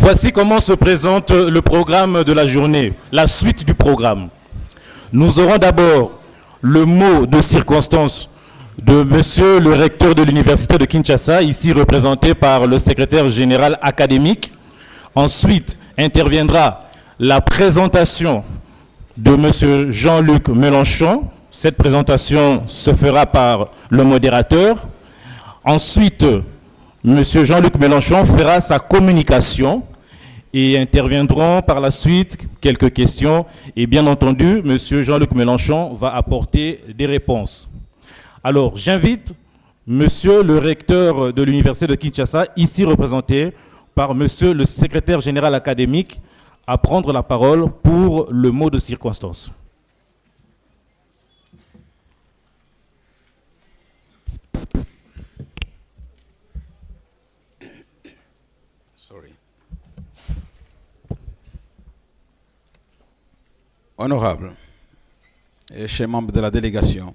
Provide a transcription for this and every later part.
Voici comment se présente le programme de la journée, la suite du programme. Nous aurons d'abord le mot de circonstance de monsieur le recteur de l'université de Kinshasa, ici représenté par le secrétaire général académique. Ensuite, interviendra la présentation de monsieur Jean-Luc Mélenchon. Cette présentation se fera par le modérateur. Ensuite, monsieur Jean-Luc Mélenchon fera sa communication et interviendront par la suite quelques questions. Et bien entendu, monsieur Jean-Luc Mélenchon va apporter des réponses. Alors, j'invite monsieur le recteur de l'université de Kinshasa, ici représenté par monsieur le secrétaire général académique, à prendre la parole pour le mot de circonstance. Honorable et chers membres de la délégation,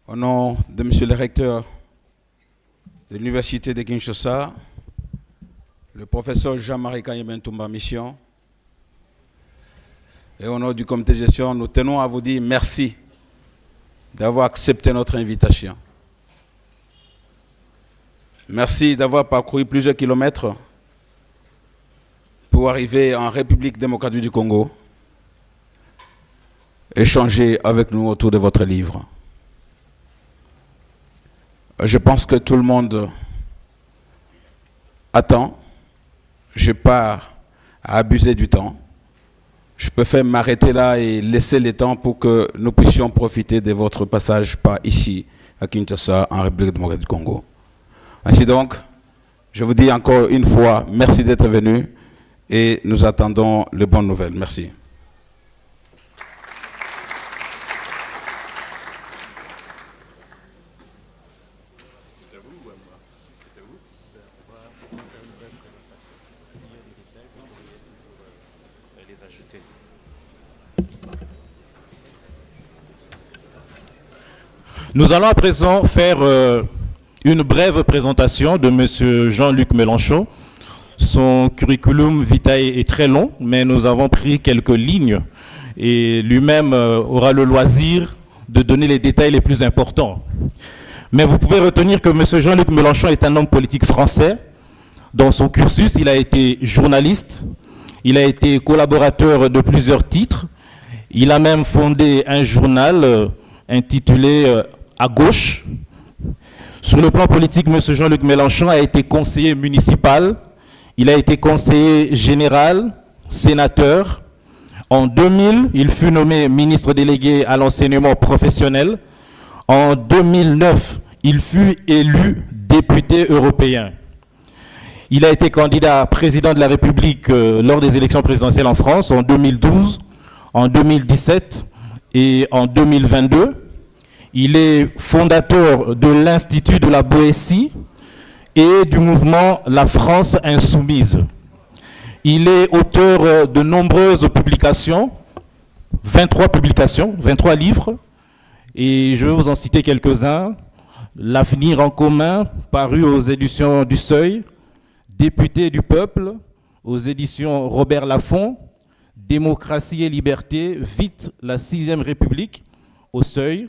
au nom de monsieur le recteur de l'université de Kinshasa, le professeur Jean-Marie Kanyembe-Ntumba Mission, et au nom du comité de gestion, nous tenons à vous dire merci d'avoir accepté notre invitation. Merci d'avoir parcouru plusieurs kilomètres pour arriver en République démocratique du Congo, échanger avec nous autour de votre livre. Je pense que tout le monde attend. Je n'ai pas à abuser du temps. Je préfère m'arrêter là et laisser le temps pour que nous puissions profiter de votre passage par ici, à Kinshasa, en République démocratique du Congo. Ainsi donc, je vous dis encore une fois, merci d'être venu et nous attendons les bonnes nouvelles. Merci. Nous allons à présent faire une brève présentation de monsieur Jean-Luc Mélenchon. Son curriculum vitae est très long, mais nous avons pris quelques lignes et lui-même aura le loisir de donner les détails les plus importants. Mais vous pouvez retenir que monsieur Jean-Luc Mélenchon est un homme politique français. Dans son cursus, il a été journaliste, il a été collaborateur de plusieurs titres, il a même fondé un journal intitulé À gauche. Sur le plan politique, M. Jean-Luc Mélenchon a été conseiller municipal, il a été conseiller général, sénateur. En 2000, il fut nommé ministre délégué à l'enseignement professionnel. En 2009, il fut élu député européen. Il a été candidat à président de la République lors des élections présidentielles en France en 2012, en 2017 et en 2022. Il est fondateur de l'Institut de la Boétie et du mouvement La France Insoumise. Il est auteur de nombreuses publications, 23 livres, et je vais vous en citer quelques-uns. L'avenir en commun, paru aux éditions du Seuil, Député du peuple, aux éditions Robert Laffont, Démocratie et liberté, vite la 6e République, au Seuil,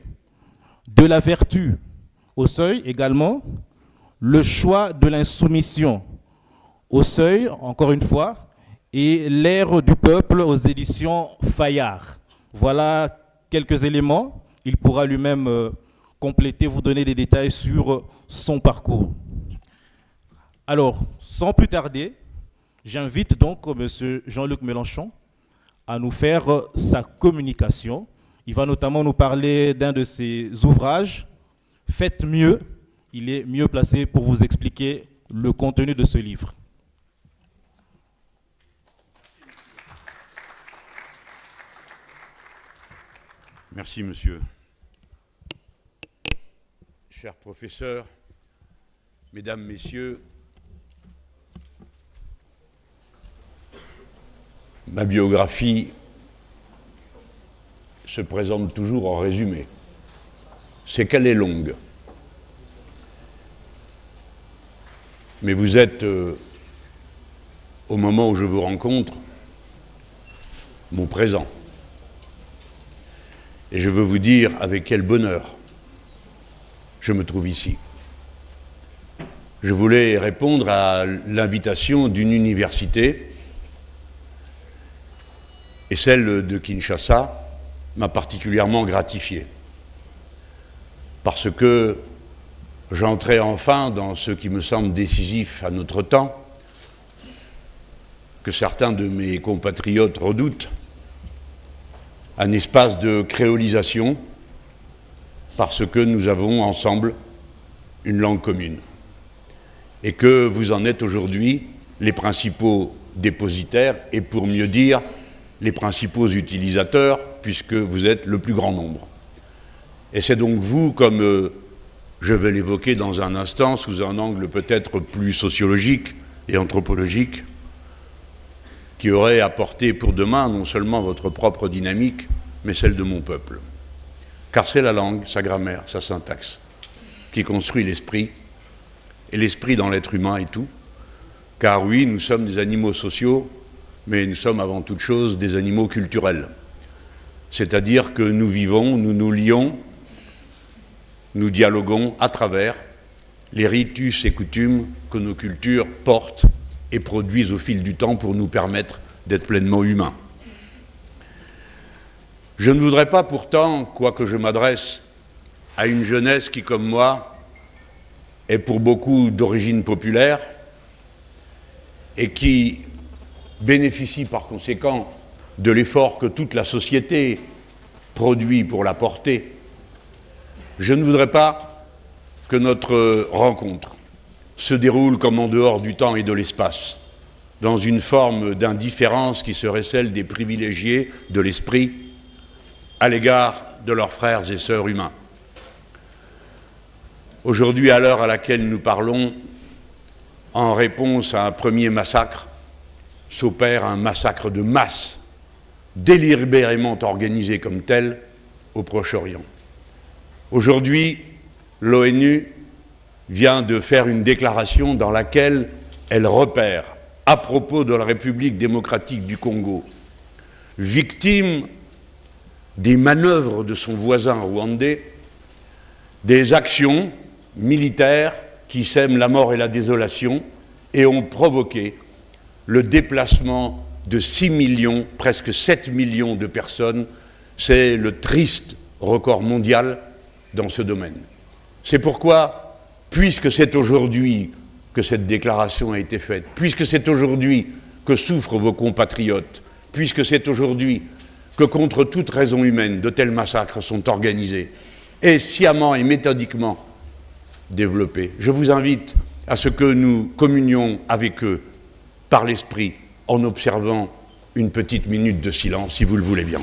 De la vertu, au Seuil également, Le choix de l'insoumission, au Seuil, encore une fois, et L'ère du peuple, aux éditions Fayard. Voilà quelques éléments. Il pourra lui-même compléter, vous donner des détails sur son parcours. Alors, sans plus tarder, j'invite donc M. Jean-Luc Mélenchon à nous faire sa communication. Il va notamment nous parler d'un de ses ouvrages, Faites mieux. Il est mieux placé pour vous expliquer le contenu de ce livre. Merci, monsieur. Chers professeurs, mesdames, messieurs, ma biographie se présente toujours en résumé. C'est qu'elle est longue. Mais vous êtes au moment où je vous rencontre, mon présent. Et je veux vous dire avec quel bonheur je me trouve ici. Je voulais répondre à l'invitation d'une université, et celle de Kinshasa m'a particulièrement gratifié, parce que j'entrais enfin dans ce qui me semble décisif à notre temps, que certains de mes compatriotes redoutent, un espace de créolisation, parce que nous avons ensemble une langue commune. Et que vous en êtes aujourd'hui les principaux dépositaires, et pour mieux dire, les principaux utilisateurs, puisque vous êtes le plus grand nombre. Et c'est donc vous, comme je vais l'évoquer dans un instant, sous un angle peut-être plus sociologique et anthropologique, qui aurait apporté pour demain non seulement votre propre dynamique, mais celle de mon peuple. Car c'est la langue, sa grammaire, sa syntaxe, qui construit l'esprit, et l'esprit dans l'être humain est tout. Car oui, nous sommes des animaux sociaux, mais nous sommes avant toute chose des animaux culturels. C'est-à-dire que nous vivons, nous nous lions, nous dialoguons à travers les ritus et coutumes que nos cultures portent et produisent au fil du temps pour nous permettre d'être pleinement humains. Je ne voudrais pas pourtant, quoique je m'adresse à une jeunesse qui, comme moi, est pour beaucoup d'origine populaire et qui bénéficie par conséquent de l'effort que toute la société produit pour la porter, je ne voudrais pas que notre rencontre se déroule comme en dehors du temps et de l'espace, dans une forme d'indifférence qui serait celle des privilégiés de l'esprit à l'égard de leurs frères et sœurs humains. Aujourd'hui, à l'heure à laquelle nous parlons, en réponse à un premier massacre, s'opère un massacre de masse, délibérément organisé comme tel, au Proche-Orient. Aujourd'hui, l'ONU vient de faire une déclaration dans laquelle elle repère, à propos de la République démocratique du Congo, victime des manœuvres de son voisin rwandais, des actions militaires qui sèment la mort et la désolation et ont provoqué le déplacement de 6 millions, presque 7 millions de personnes. C'est le triste record mondial dans ce domaine. C'est pourquoi, puisque c'est aujourd'hui que cette déclaration a été faite, puisque c'est aujourd'hui que souffrent vos compatriotes, puisque c'est aujourd'hui que contre toute raison humaine, de tels massacres sont organisés et sciemment et méthodiquement développés, je vous invite à ce que nous communions avec eux par l'esprit en observant une petite minute de silence, si vous le voulez bien.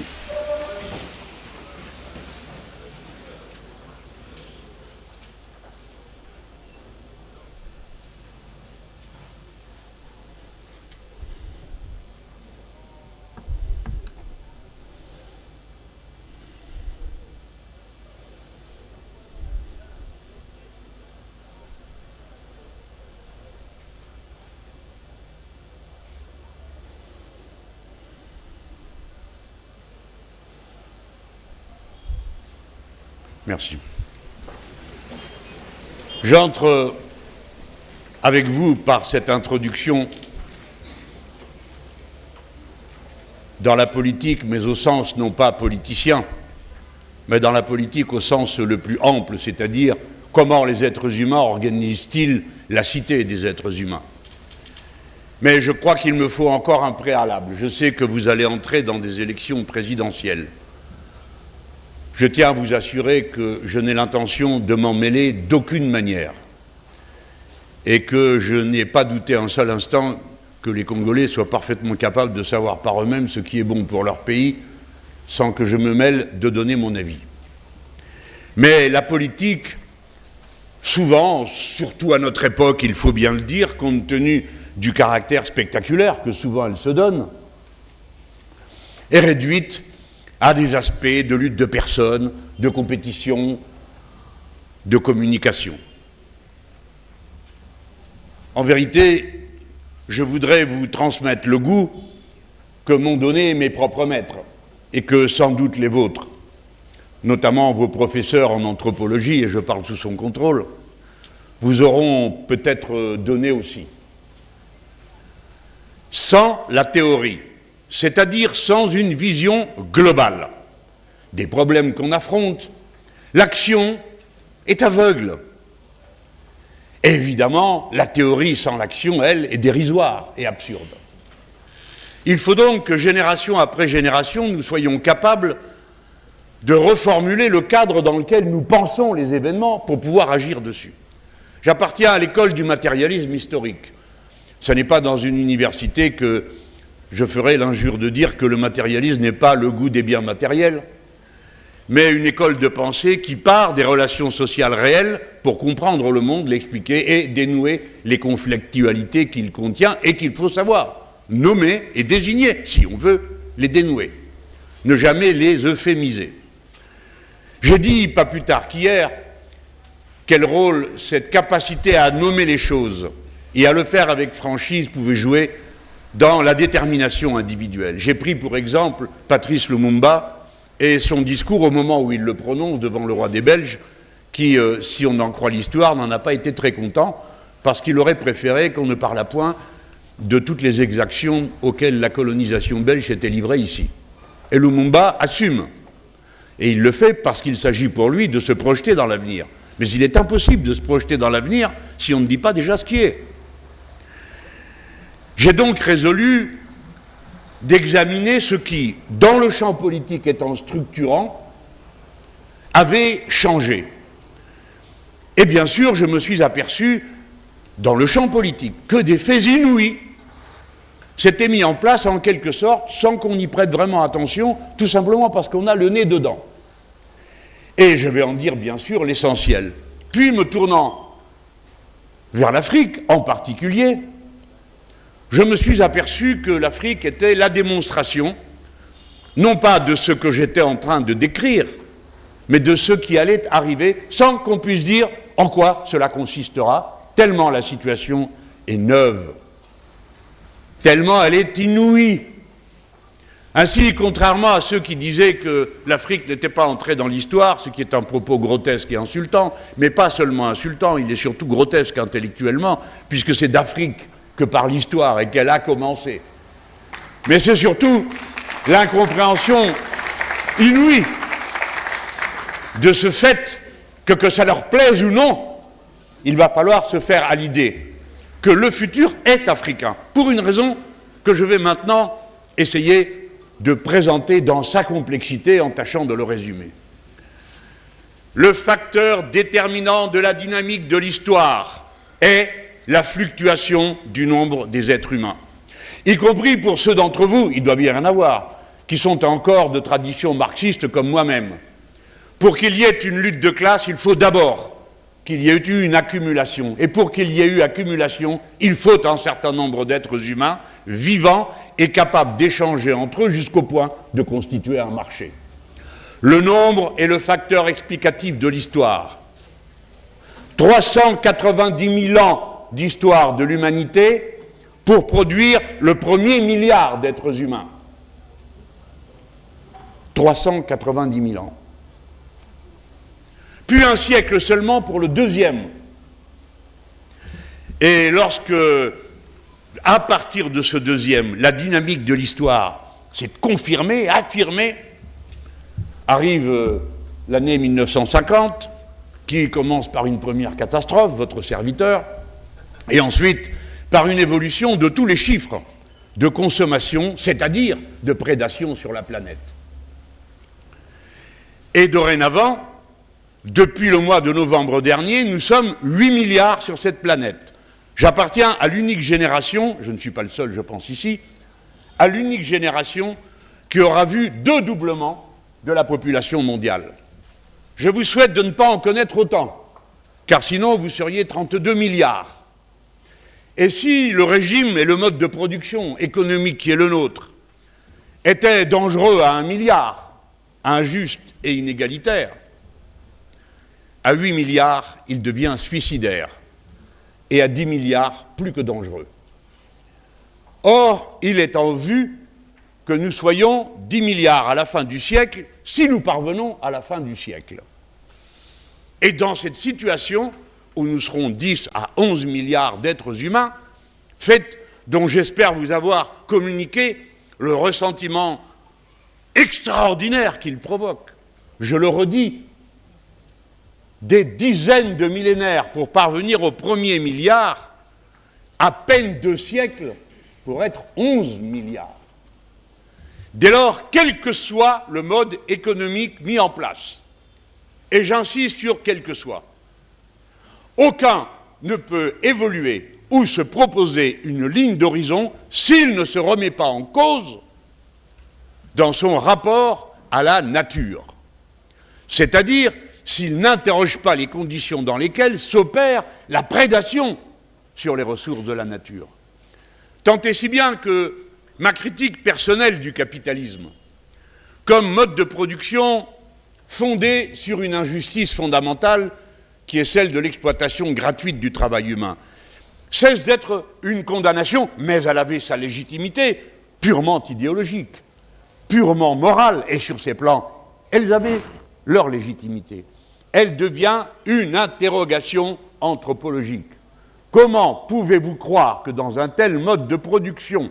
Merci. J'entre avec vous par cette introduction dans la politique, mais au sens non pas politicien, mais dans la politique au sens le plus ample, c'est-à-dire comment les êtres humains organisent-ils la cité des êtres humains. Mais je crois qu'il me faut encore un préalable. Je sais que vous allez entrer dans des élections présidentielles. Je tiens à vous assurer que je n'ai l'intention de m'en mêler d'aucune manière et que je n'ai pas douté un seul instant que les Congolais soient parfaitement capables de savoir par eux-mêmes ce qui est bon pour leur pays sans que je me mêle de donner mon avis. Mais la politique, souvent, surtout à notre époque, il faut bien le dire, compte tenu du caractère spectaculaire que souvent elle se donne, est réduite à des aspects de lutte de personnes, de compétition, de communication. En vérité, je voudrais vous transmettre le goût que m'ont donné mes propres maîtres, et que sans doute les vôtres, notamment vos professeurs en anthropologie, et je parle sous son contrôle, vous auront peut-être donné aussi. Sans la théorie, c'est-à-dire sans une vision globale des problèmes qu'on affronte, l'action est aveugle. Évidemment, la théorie sans l'action, elle, est dérisoire et absurde. Il faut donc que génération après génération, nous soyons capables de reformuler le cadre dans lequel nous pensons les événements pour pouvoir agir dessus. J'appartiens à l'école du matérialisme historique. Ce n'est pas dans une université que je ferai l'injure de dire que le matérialisme n'est pas le goût des biens matériels, mais une école de pensée qui part des relations sociales réelles pour comprendre le monde, l'expliquer et dénouer les conflictualités qu'il contient et qu'il faut savoir nommer et désigner, si on veut les dénouer, ne jamais les euphémiser. J'ai dit pas plus tard qu'hier quel rôle cette capacité à nommer les choses et à le faire avec franchise pouvait jouer dans la détermination individuelle. J'ai pris pour exemple Patrice Lumumba et son discours au moment où il le prononce devant le roi des Belges, qui, si on en croit l'histoire, n'en a pas été très content, parce qu'il aurait préféré qu'on ne parle point de toutes les exactions auxquelles la colonisation belge s'était livrée ici. Et Lumumba assume. Et il le fait parce qu'il s'agit pour lui de se projeter dans l'avenir. Mais il est impossible de se projeter dans l'avenir si on ne dit pas déjà ce qui est. J'ai donc résolu d'examiner ce qui, dans le champ politique étant structurant, avait changé. Et bien sûr, je me suis aperçu, dans le champ politique, que des faits inouïs s'étaient mis en place en quelque sorte sans qu'on y prête vraiment attention, tout simplement parce qu'on a le nez dedans. Et je vais en dire bien sûr l'essentiel. Puis me tournant vers l'Afrique en particulier, je me suis aperçu que l'Afrique était la démonstration, non pas de ce que j'étais en train de décrire, mais de ce qui allait arriver, sans qu'on puisse dire en quoi cela consistera, tellement la situation est neuve, tellement elle est inouïe. Ainsi, contrairement à ceux qui disaient que l'Afrique n'était pas entrée dans l'histoire, ce qui est un propos grotesque et insultant, mais pas seulement insultant, il est surtout grotesque intellectuellement, puisque c'est d'Afrique que par l'histoire et qu'elle a commencé. Mais c'est surtout l'incompréhension inouïe de ce fait que ça leur plaise ou non, il va falloir se faire à l'idée que le futur est africain, pour une raison que je vais maintenant essayer de présenter dans sa complexité en tâchant de le résumer. Le facteur déterminant de la dynamique de l'histoire est la fluctuation du nombre des êtres humains, y compris pour ceux d'entre vous, il doit bien y en avoir, qui sont encore de tradition marxiste comme moi-même. Pour qu'il y ait une lutte de classe, il faut d'abord qu'il y ait eu une accumulation. Et pour qu'il y ait eu accumulation, il faut un certain nombre d'êtres humains vivants et capables d'échanger entre eux jusqu'au point de constituer un marché. Le nombre est le facteur explicatif de l'histoire. 390 000 ans d'histoire de l'humanité pour produire le premier milliard d'êtres humains. 390 000 ans. Puis un siècle seulement pour le deuxième. Et lorsque, à partir de ce deuxième, la dynamique de l'histoire s'est confirmée, affirmée, arrive l'année 1950, qui commence par une première catastrophe, votre serviteur, et ensuite par une évolution de tous les chiffres de consommation, c'est-à-dire de prédation sur la planète. Et dorénavant, depuis le mois de novembre dernier, nous sommes 8 milliards sur cette planète. J'appartiens à l'unique génération, je ne suis pas le seul je pense ici, à l'unique génération qui aura vu 2 doublements de la population mondiale. Je vous souhaite de ne pas en connaître autant, car sinon vous seriez 32 milliards. Et si le régime et le mode de production économique qui est le nôtre étaient dangereux à 1 milliard, injuste et inégalitaire, à 8 milliards, il devient suicidaire, et à 10 milliards, plus que dangereux. Or, il est en vue que nous soyons 10 milliards à la fin du siècle, si nous parvenons à la fin du siècle. Et dans cette situation, où nous serons 10 à 11 milliards d'êtres humains, fait dont j'espère vous avoir communiqué le ressentiment extraordinaire qu'il provoque. Je le redis, des dizaines de millénaires pour parvenir au premier milliard, à peine 2 siècles pour être 11 milliards. Dès lors, quel que soit le mode économique mis en place, et j'insiste sur quel que soit, aucun ne peut évoluer ou se proposer une ligne d'horizon s'il ne se remet pas en cause dans son rapport à la nature. C'est-à-dire s'il n'interroge pas les conditions dans lesquelles s'opère la prédation sur les ressources de la nature. Tant et si bien que ma critique personnelle du capitalisme, comme mode de production fondé sur une injustice fondamentale qui est celle de l'exploitation gratuite du travail humain, cesse d'être une condamnation, mais elle avait sa légitimité purement idéologique, purement morale, et sur ces plans, elles avaient leur légitimité. Elle devient une interrogation anthropologique. Comment pouvez-vous croire que dans un tel mode de production,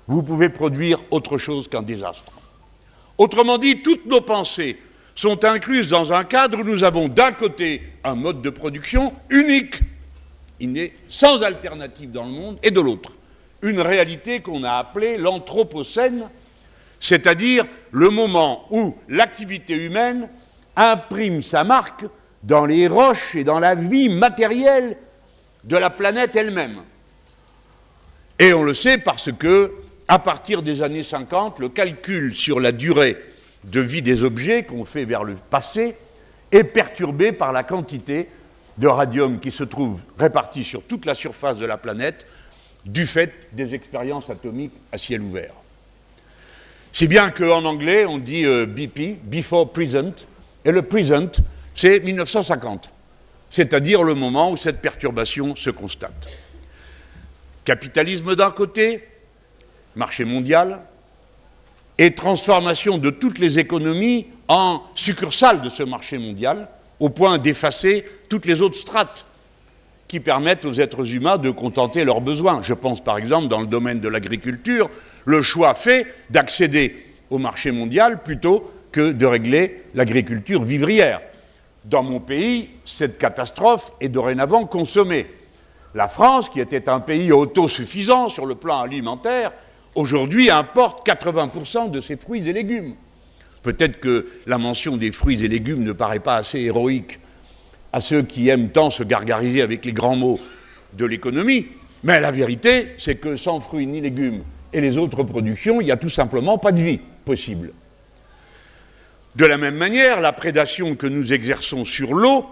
vous pouvez produire autre chose qu'un désastre? Autrement dit, toutes nos pensées sont incluses dans un cadre où nous avons d'un côté un mode de production unique, il n'est sans alternative dans le monde, et de l'autre, une réalité qu'on a appelée l'anthropocène, c'est-à-dire le moment où l'activité humaine imprime sa marque dans les roches et dans la vie matérielle de la planète elle-même. Et on le sait parce que, à partir des années 50, le calcul sur la durée de vie des objets qu'on fait vers le passé est perturbé par la quantité de radium qui se trouve répartie sur toute la surface de la planète du fait des expériences atomiques à ciel ouvert. Si bien qu'en anglais, on dit BP, before present, et le present, c'est 1950, c'est-à-dire le moment où cette perturbation se constate. Capitalisme d'un côté, marché mondial, et transformation de toutes les économies en succursales de ce marché mondial, au point d'effacer toutes les autres strates qui permettent aux êtres humains de contenter leurs besoins. Je pense par exemple, dans le domaine de l'agriculture, le choix fait d'accéder au marché mondial plutôt que de régler l'agriculture vivrière. Dans mon pays, cette catastrophe est dorénavant consommée. La France, qui était un pays autosuffisant sur le plan alimentaire, aujourd'hui importe 80% de ses fruits et légumes. Peut-être que la mention des fruits et légumes ne paraît pas assez héroïque à ceux qui aiment tant se gargariser avec les grands mots de l'économie, mais la vérité, c'est que sans fruits ni légumes et les autres productions, il n'y a tout simplement pas de vie possible. De la même manière, la prédation que nous exerçons sur l'eau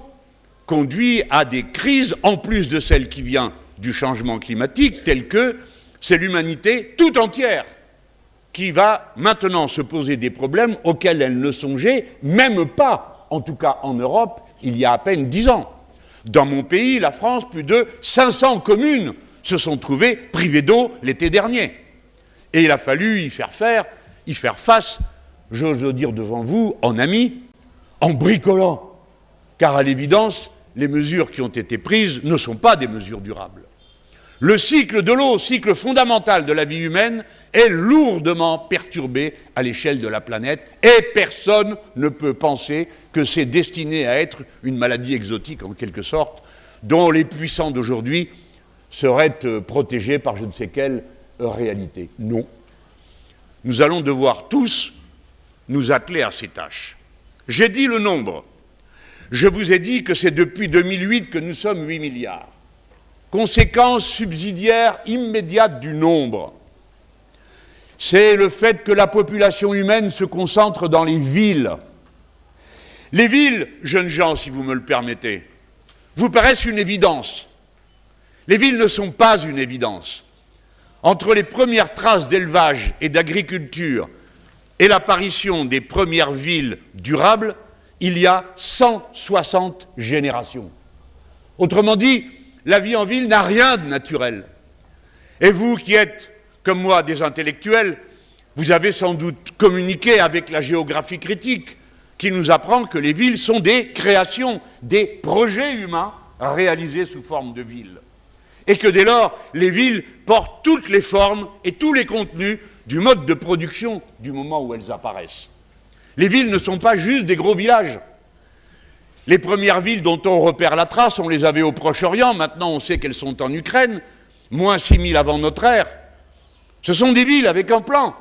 conduit à des crises, en plus de celle qui vient du changement climatique, telles que c'est l'humanité tout entière qui va maintenant se poser des problèmes auxquels elle ne songeait même pas, en tout cas en Europe, il y a à peine 10 ans. Dans mon pays, la France, plus de 500 communes se sont trouvées privées d'eau l'été dernier. Et il a fallu y faire face, j'ose le dire devant vous, en ami, en bricolant. Car à l'évidence, les mesures qui ont été prises ne sont pas des mesures durables. Le cycle de l'eau, cycle fondamental de la vie humaine, est lourdement perturbé à l'échelle de la planète et personne ne peut penser que c'est destiné à être une maladie exotique en quelque sorte, dont les puissants d'aujourd'hui seraient protégés par je ne sais quelle réalité. Non. Nous allons devoir tous nous atteler à ces tâches. J'ai dit le nombre. Je vous ai dit que c'est depuis 2008 que nous sommes 8 milliards. Conséquence subsidiaire immédiate du nombre, c'est le fait que la population humaine se concentre dans les villes. Les villes, jeunes gens, si vous me le permettez, vous paraissent une évidence. Les villes ne sont pas une évidence. Entre les premières traces d'élevage et d'agriculture et l'apparition des premières villes durables, il y a 160 générations. Autrement dit, la vie en ville n'a rien de naturel. Et vous qui êtes, comme moi, des intellectuels, vous avez sans doute communiqué avec la géographie critique, qui nous apprend que les villes sont des créations, des projets humains réalisés sous forme de villes. Et que dès lors, les villes portent toutes les formes et tous les contenus du mode de production du moment où elles apparaissent. Les villes ne sont pas juste des gros villages. Les premières villes dont on repère la trace, on les avait au Proche-Orient, maintenant on sait qu'elles sont en Ukraine, moins 6000 avant notre ère. Ce sont des villes avec un plan,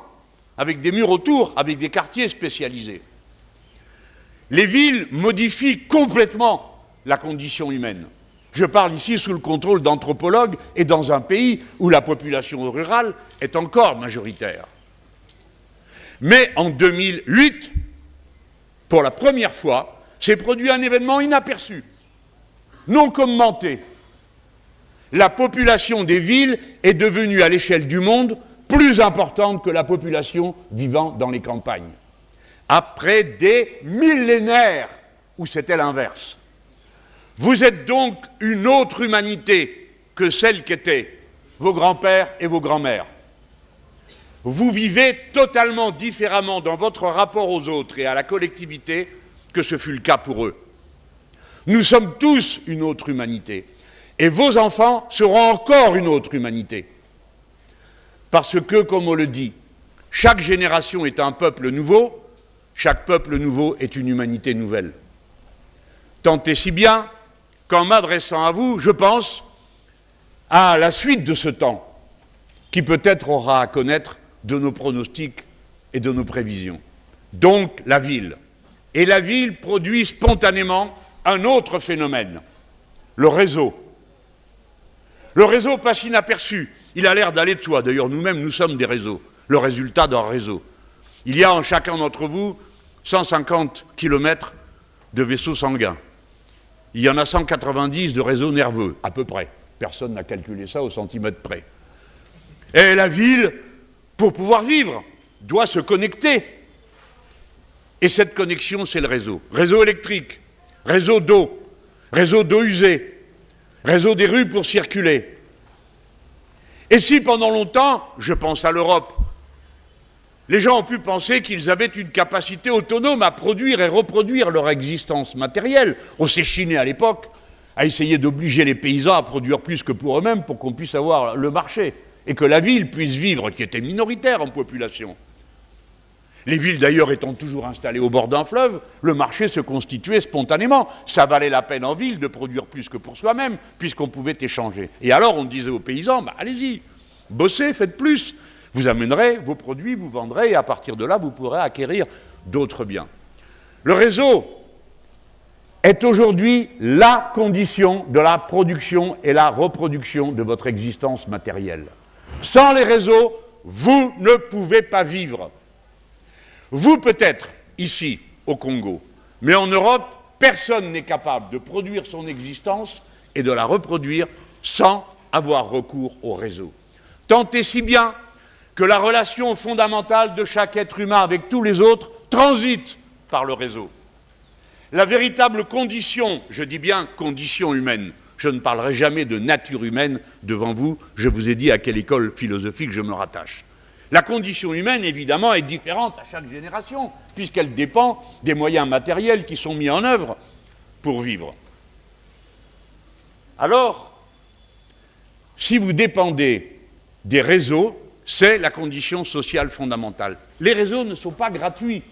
avec des murs autour, avec des quartiers spécialisés. Les villes modifient complètement la condition humaine. Je parle ici sous le contrôle d'anthropologues et dans un pays où la population rurale est encore majoritaire. Mais en 2008, pour la première fois, s'est produit un événement inaperçu, non commenté. La population des villes est devenue à l'échelle du monde plus importante que la population vivant dans les campagnes. Après des millénaires où c'était l'inverse. Vous êtes donc une autre humanité que celle qu'étaient vos grands-pères et vos grands-mères. Vous vivez totalement différemment dans votre rapport aux autres et à la collectivité que ce fut le cas pour eux. Nous sommes tous une autre humanité, et vos enfants seront encore une autre humanité. Parce que, comme on le dit, chaque génération est un peuple nouveau, chaque peuple nouveau est une humanité nouvelle. Tant et si bien qu'en m'adressant à vous, je pense à la suite de ce temps, qui peut-être aura à connaître de nos pronostics et de nos prévisions. Donc la ville. Et la ville produit spontanément un autre phénomène, le réseau. Le réseau passe inaperçu, il a l'air d'aller de soi. D'ailleurs, nous-mêmes, nous sommes des réseaux, le résultat d'un réseau. Il y a en chacun d'entre vous 150 kilomètres de vaisseaux sanguins. Il y en a 190 de réseaux nerveux, à peu près. Personne n'a calculé ça au centimètre près. Et la ville, pour pouvoir vivre, doit se connecter. Et cette connexion, c'est le réseau. Réseau électrique, réseau d'eau usée, réseau des rues pour circuler. Et si pendant longtemps, je pense à l'Europe, les gens ont pu penser qu'ils avaient une capacité autonome à produire et reproduire leur existence matérielle. On s'est chiné à l'époque à essayer d'obliger les paysans à produire plus que pour eux-mêmes pour qu'on puisse avoir le marché et que la ville puisse vivre, qui était minoritaire en population. Les villes d'ailleurs étant toujours installées au bord d'un fleuve, le marché se constituait spontanément. Ça valait la peine en ville de produire plus que pour soi-même, puisqu'on pouvait échanger. Et alors on disait aux paysans, allez-y, bossez, faites plus. Vous amènerez vos produits, vous vendrez, et à partir de là, vous pourrez acquérir d'autres biens. Le réseau est aujourd'hui la condition de la production et la reproduction de votre existence matérielle. Sans les réseaux, vous ne pouvez pas vivre. Vous peut-être, ici, au Congo, mais en Europe, personne n'est capable de produire son existence et de la reproduire sans avoir recours au réseau. Tant et si bien que la relation fondamentale de chaque être humain avec tous les autres transite par le réseau. La véritable condition, je dis bien condition humaine, je ne parlerai jamais de nature humaine devant vous, je vous ai dit à quelle école philosophique je me rattache. La condition humaine, évidemment, est différente à chaque génération, puisqu'elle dépend des moyens matériels qui sont mis en œuvre pour vivre. Alors, si vous dépendez des réseaux, c'est la condition sociale fondamentale. Les réseaux ne sont pas gratuits.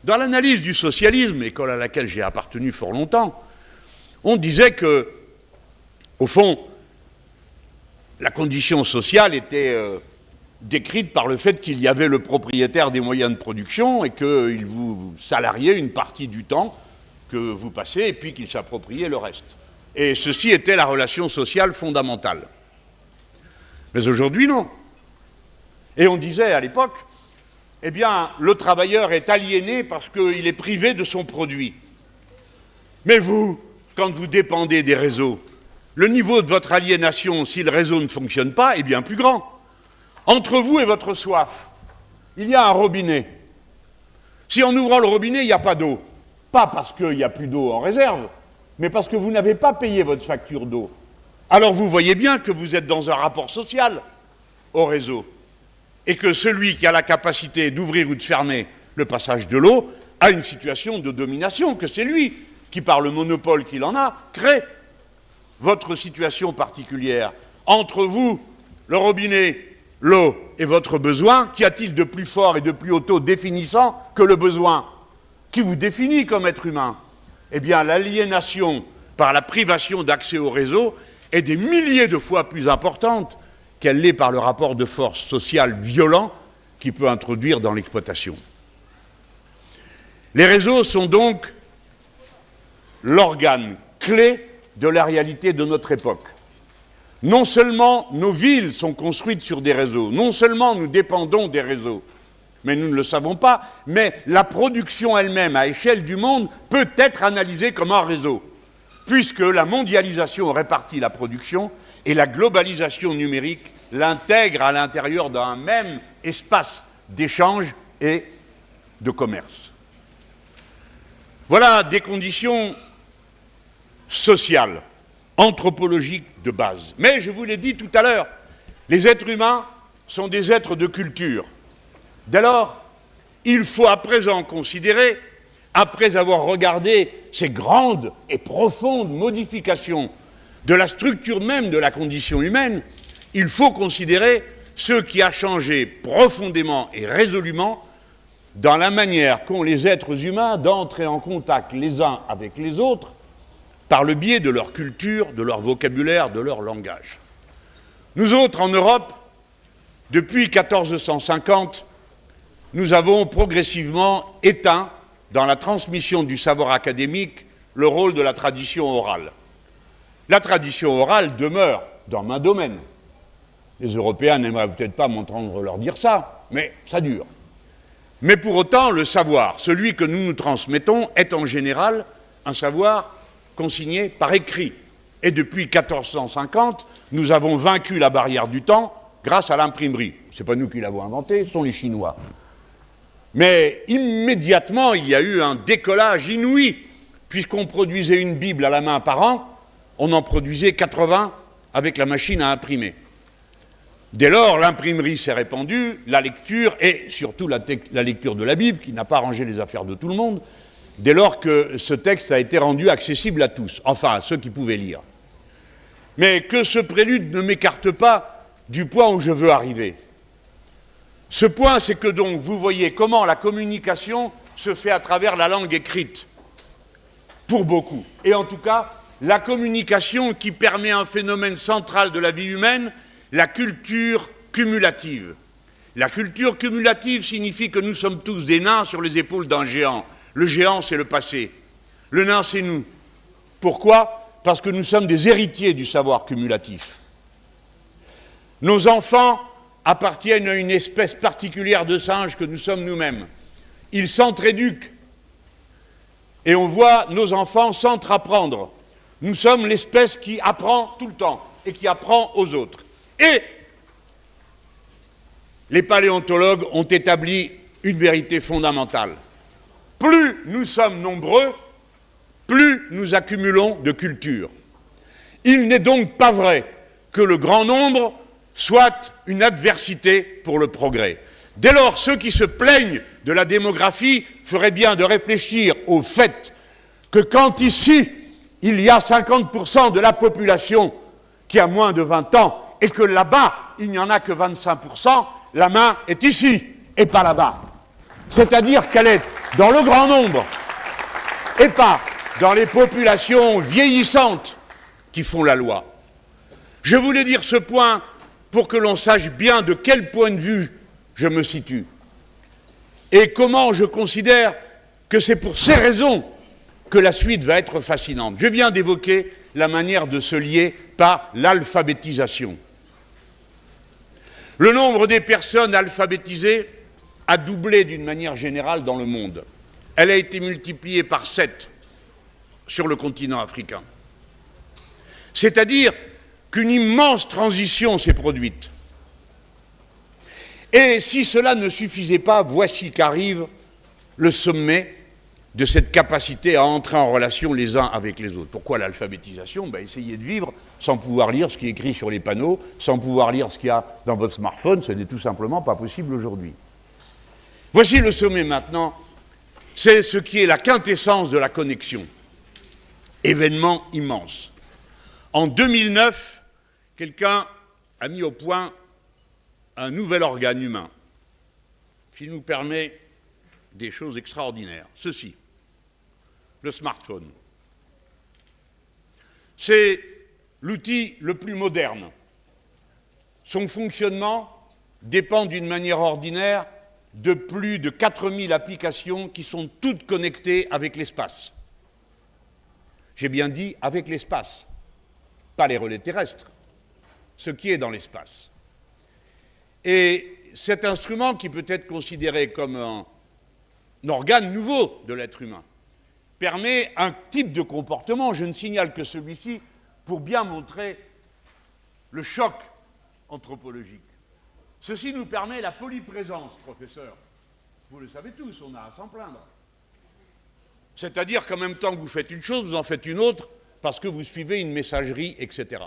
Dans l'analyse du socialisme, école à laquelle j'ai appartenu fort longtemps, on disait que, au fond, la condition sociale était décrite par le fait qu'il y avait le propriétaire des moyens de production et qu'il vous salariait une partie du temps que vous passez et puis qu'il s'appropriait le reste. Et ceci était la relation sociale fondamentale. Mais aujourd'hui, non. Et on disait à l'époque, eh bien, le travailleur est aliéné parce qu'il est privé de son produit. Mais vous, quand vous dépendez des réseaux, le niveau de votre aliénation, si le réseau ne fonctionne pas, est bien plus grand. Entre vous et votre soif, il y a un robinet. Si en ouvrant le robinet, il n'y a pas d'eau, pas parce qu'il n'y a plus d'eau en réserve, mais parce que vous n'avez pas payé votre facture d'eau. alors vous voyez bien que vous êtes dans un rapport social au réseau, et que celui qui a la capacité d'ouvrir ou de fermer le passage de l'eau a une situation de domination, que c'est lui qui, par le monopole qu'il en a, crée votre situation particulière. Entre vous, le robinet, l'eau et votre besoin, qu'y a-t-il de plus fort et de plus auto-définissant que le besoin qui vous définit comme être humain? Eh bien, l'aliénation par la privation d'accès au réseau est des milliers de fois plus importante qu'elle l'est par le rapport de force sociale violent qui peut introduire dans l'exploitation. Les réseaux sont donc l'organe clé de la réalité de notre époque. Non seulement nos villes sont construites sur des réseaux, non seulement nous dépendons des réseaux, mais nous ne le savons pas, mais la production elle-même à échelle du monde peut être analysée comme un réseau, puisque la mondialisation répartit la production et la globalisation numérique l'intègre à l'intérieur d'un même espace d'échange et de commerce. Voilà des conditions sociales, anthropologiques de base. Mais je vous l'ai dit tout à l'heure, les êtres humains sont des êtres de culture. Dès lors, il faut à présent considérer, après avoir regardé ces grandes et profondes modifications de la structure même de la condition humaine, il faut considérer ce qui a changé profondément et résolument dans la manière qu'ont les êtres humains d'entrer en contact les uns avec les autres par le biais de leur culture, de leur vocabulaire, de leur langage. Nous autres, en Europe, depuis 1450, nous avons progressivement éteint, dans la transmission du savoir académique, le rôle de la tradition orale. La tradition orale demeure dans maint domaine. Les Européens n'aimeraient peut-être pas m'entendre leur dire ça, mais ça dure. Mais pour autant, le savoir, celui que nous nous transmettons, est en général un savoir consigné par écrit. Et depuis 1450, nous avons vaincu la barrière du temps grâce à l'imprimerie. Ce n'est pas nous qui l'avons inventé, ce sont les Chinois. Mais immédiatement, il y a eu un décollage inouï, puisqu'on produisait une Bible à la main par an, on en produisait 80 avec la machine à imprimer. Dès lors, l'imprimerie s'est répandue, la lecture, et surtout la lecture de la Bible, qui n'a pas arrangé les affaires de tout le monde, dès lors que ce texte a été rendu accessible à tous, enfin à ceux qui pouvaient lire. Mais que ce prélude ne m'écarte pas du point où je veux arriver. Ce point, c'est que donc vous voyez comment la communication se fait à travers la langue écrite, pour beaucoup. Et en tout cas, la communication qui permet un phénomène central de la vie humaine, la culture cumulative. La culture cumulative signifie que nous sommes tous des nains sur les épaules d'un géant. Le géant, c'est le passé. Le nain, c'est nous. Pourquoi ? Parce que nous sommes des héritiers du savoir cumulatif. Nos enfants appartiennent à une espèce particulière de singes que nous sommes nous-mêmes. Ils s'entre-éduquent. Et on voit nos enfants s'entre-apprendre. Nous sommes l'espèce qui apprend tout le temps et qui apprend aux autres. Et les paléontologues ont établi une vérité fondamentale. Plus nous sommes nombreux, plus nous accumulons de culture. Il n'est donc pas vrai que le grand nombre soit une adversité pour le progrès. Dès lors, ceux qui se plaignent de la démographie feraient bien de réfléchir au fait que quand ici, il y a 50% de la population qui a moins de 20 ans, et que là-bas, il n'y en a que 25%, la main est ici, et pas là-bas. C'est-à-dire qu'elle est dans le grand nombre, et pas dans les populations vieillissantes qui font la loi. Je voulais dire ce point pour que l'on sache bien de quel point de vue je me situe, et comment je considère que c'est pour ces raisons que la suite va être fascinante. Je viens d'évoquer la manière de se lier par l'alphabétisation. Le nombre des personnes alphabétisées a doublé d'une manière générale dans le monde. Elle a été multipliée par 7 sur le continent africain. C'est-à-dire qu'une immense transition s'est produite. Et si cela ne suffisait pas, voici qu'arrive le sommet de cette capacité à entrer en relation les uns avec les autres. Pourquoi l'alphabétisation? Essayer de vivre sans pouvoir lire ce qui est écrit sur les panneaux, sans pouvoir lire ce qu'il y a dans votre smartphone, ce n'est tout simplement pas possible aujourd'hui. Voici le sommet maintenant, c'est ce qui est la quintessence de la connexion. Événement immense. En 2009, quelqu'un a mis au point un nouvel organe humain qui nous permet des choses extraordinaires. Ceci, le smartphone. C'est l'outil le plus moderne. Son fonctionnement dépend d'une manière ordinaire de plus de 4000 applications qui sont toutes connectées avec l'espace. J'ai bien dit avec l'espace, pas les relais terrestres, ce qui est dans l'espace. Et cet instrument qui peut être considéré comme un organe nouveau de l'être humain permet un type de comportement, je ne signale que celui-ci, pour bien montrer le choc anthropologique. Ceci nous permet la polyprésence, professeur. Vous le savez tous, on a à s'en plaindre. C'est-à-dire qu'en même temps que vous faites une chose, vous en faites une autre, parce que vous suivez une messagerie, etc.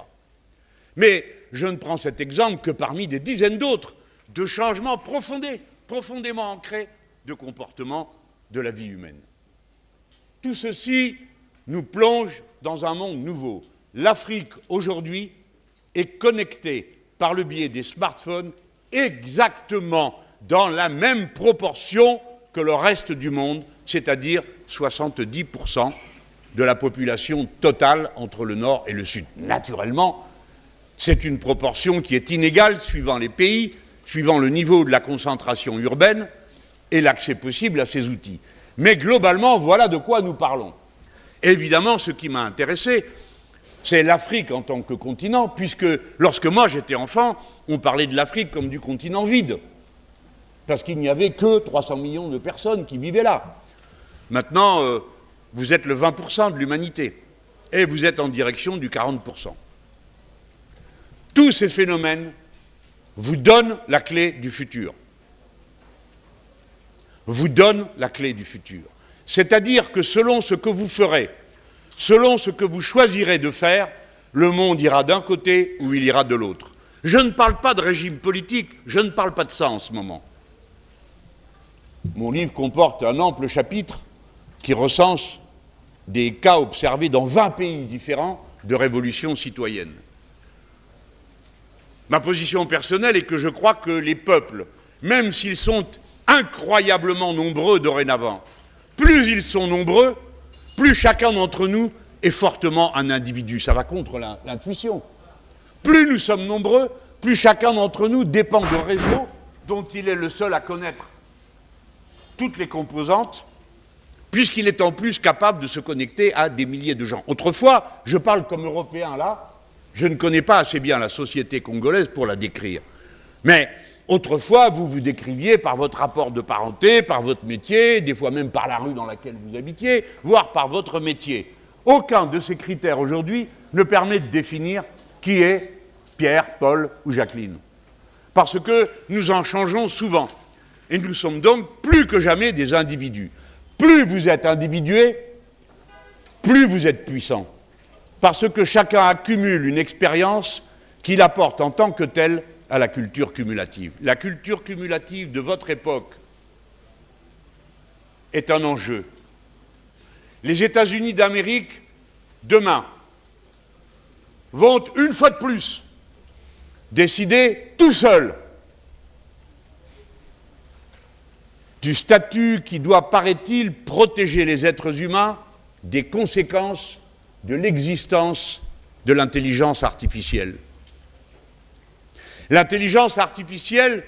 Mais je ne prends cet exemple que parmi des dizaines d'autres, de changements profondément ancrés de comportement de la vie humaine. Tout ceci nous plonge dans un monde nouveau. L'Afrique, aujourd'hui, est connectée par le biais des smartphones exactement dans la même proportion que le reste du monde, c'est-à-dire 70% de la population totale entre le Nord et le Sud. Naturellement, c'est une proportion qui est inégale suivant les pays, suivant le niveau de la concentration urbaine et l'accès possible à ces outils. Mais globalement, voilà de quoi nous parlons. Et évidemment, ce qui m'a intéressé, c'est l'Afrique en tant que continent, puisque lorsque moi j'étais enfant, on parlait de l'Afrique comme du continent vide, parce qu'il n'y avait que 300 millions de personnes qui vivaient là. Maintenant, vous êtes le 20% de l'humanité, et vous êtes en direction du 40%. Tous ces phénomènes vous donnent la clé du futur. Vous donnent la clé du futur. C'est-à-dire que selon ce que vous ferez, selon ce que vous choisirez de faire, le monde ira d'un côté ou il ira de l'autre. Je ne parle pas de régime politique, je ne parle pas de ça en ce moment. Mon livre comporte un ample chapitre qui recense des cas observés dans 20 pays différents de révolution citoyenne. Ma position personnelle est que je crois que les peuples, même s'ils sont incroyablement nombreux dorénavant, plus ils sont nombreux, plus chacun d'entre nous est fortement un individu. Ça va contre l'intuition. Plus nous sommes nombreux, plus chacun d'entre nous dépend de réseaux dont il est le seul à connaître toutes les composantes, puisqu'il est en plus capable de se connecter à des milliers de gens. Autrefois, je parle comme Européen là, je ne connais pas assez bien la société congolaise pour la décrire. Mais autrefois, vous vous décriviez par votre rapport de parenté, par votre métier, des fois même par la rue dans laquelle vous habitiez, voire par votre métier. Aucun de ces critères aujourd'hui ne permet de définir qui est Pierre, Paul ou Jacqueline. Parce que nous en changeons souvent. Et nous sommes donc plus que jamais des individus. Plus vous êtes individué, plus vous êtes puissant. Parce que chacun accumule une expérience qu'il apporte en tant que telle à la culture cumulative. La culture cumulative de votre époque est un enjeu. Les États-Unis d'Amérique, demain, vont une fois de plus décider tout seuls du statut qui doit, paraît-il, protéger les êtres humains des conséquences de l'existence de l'intelligence artificielle. L'intelligence artificielle,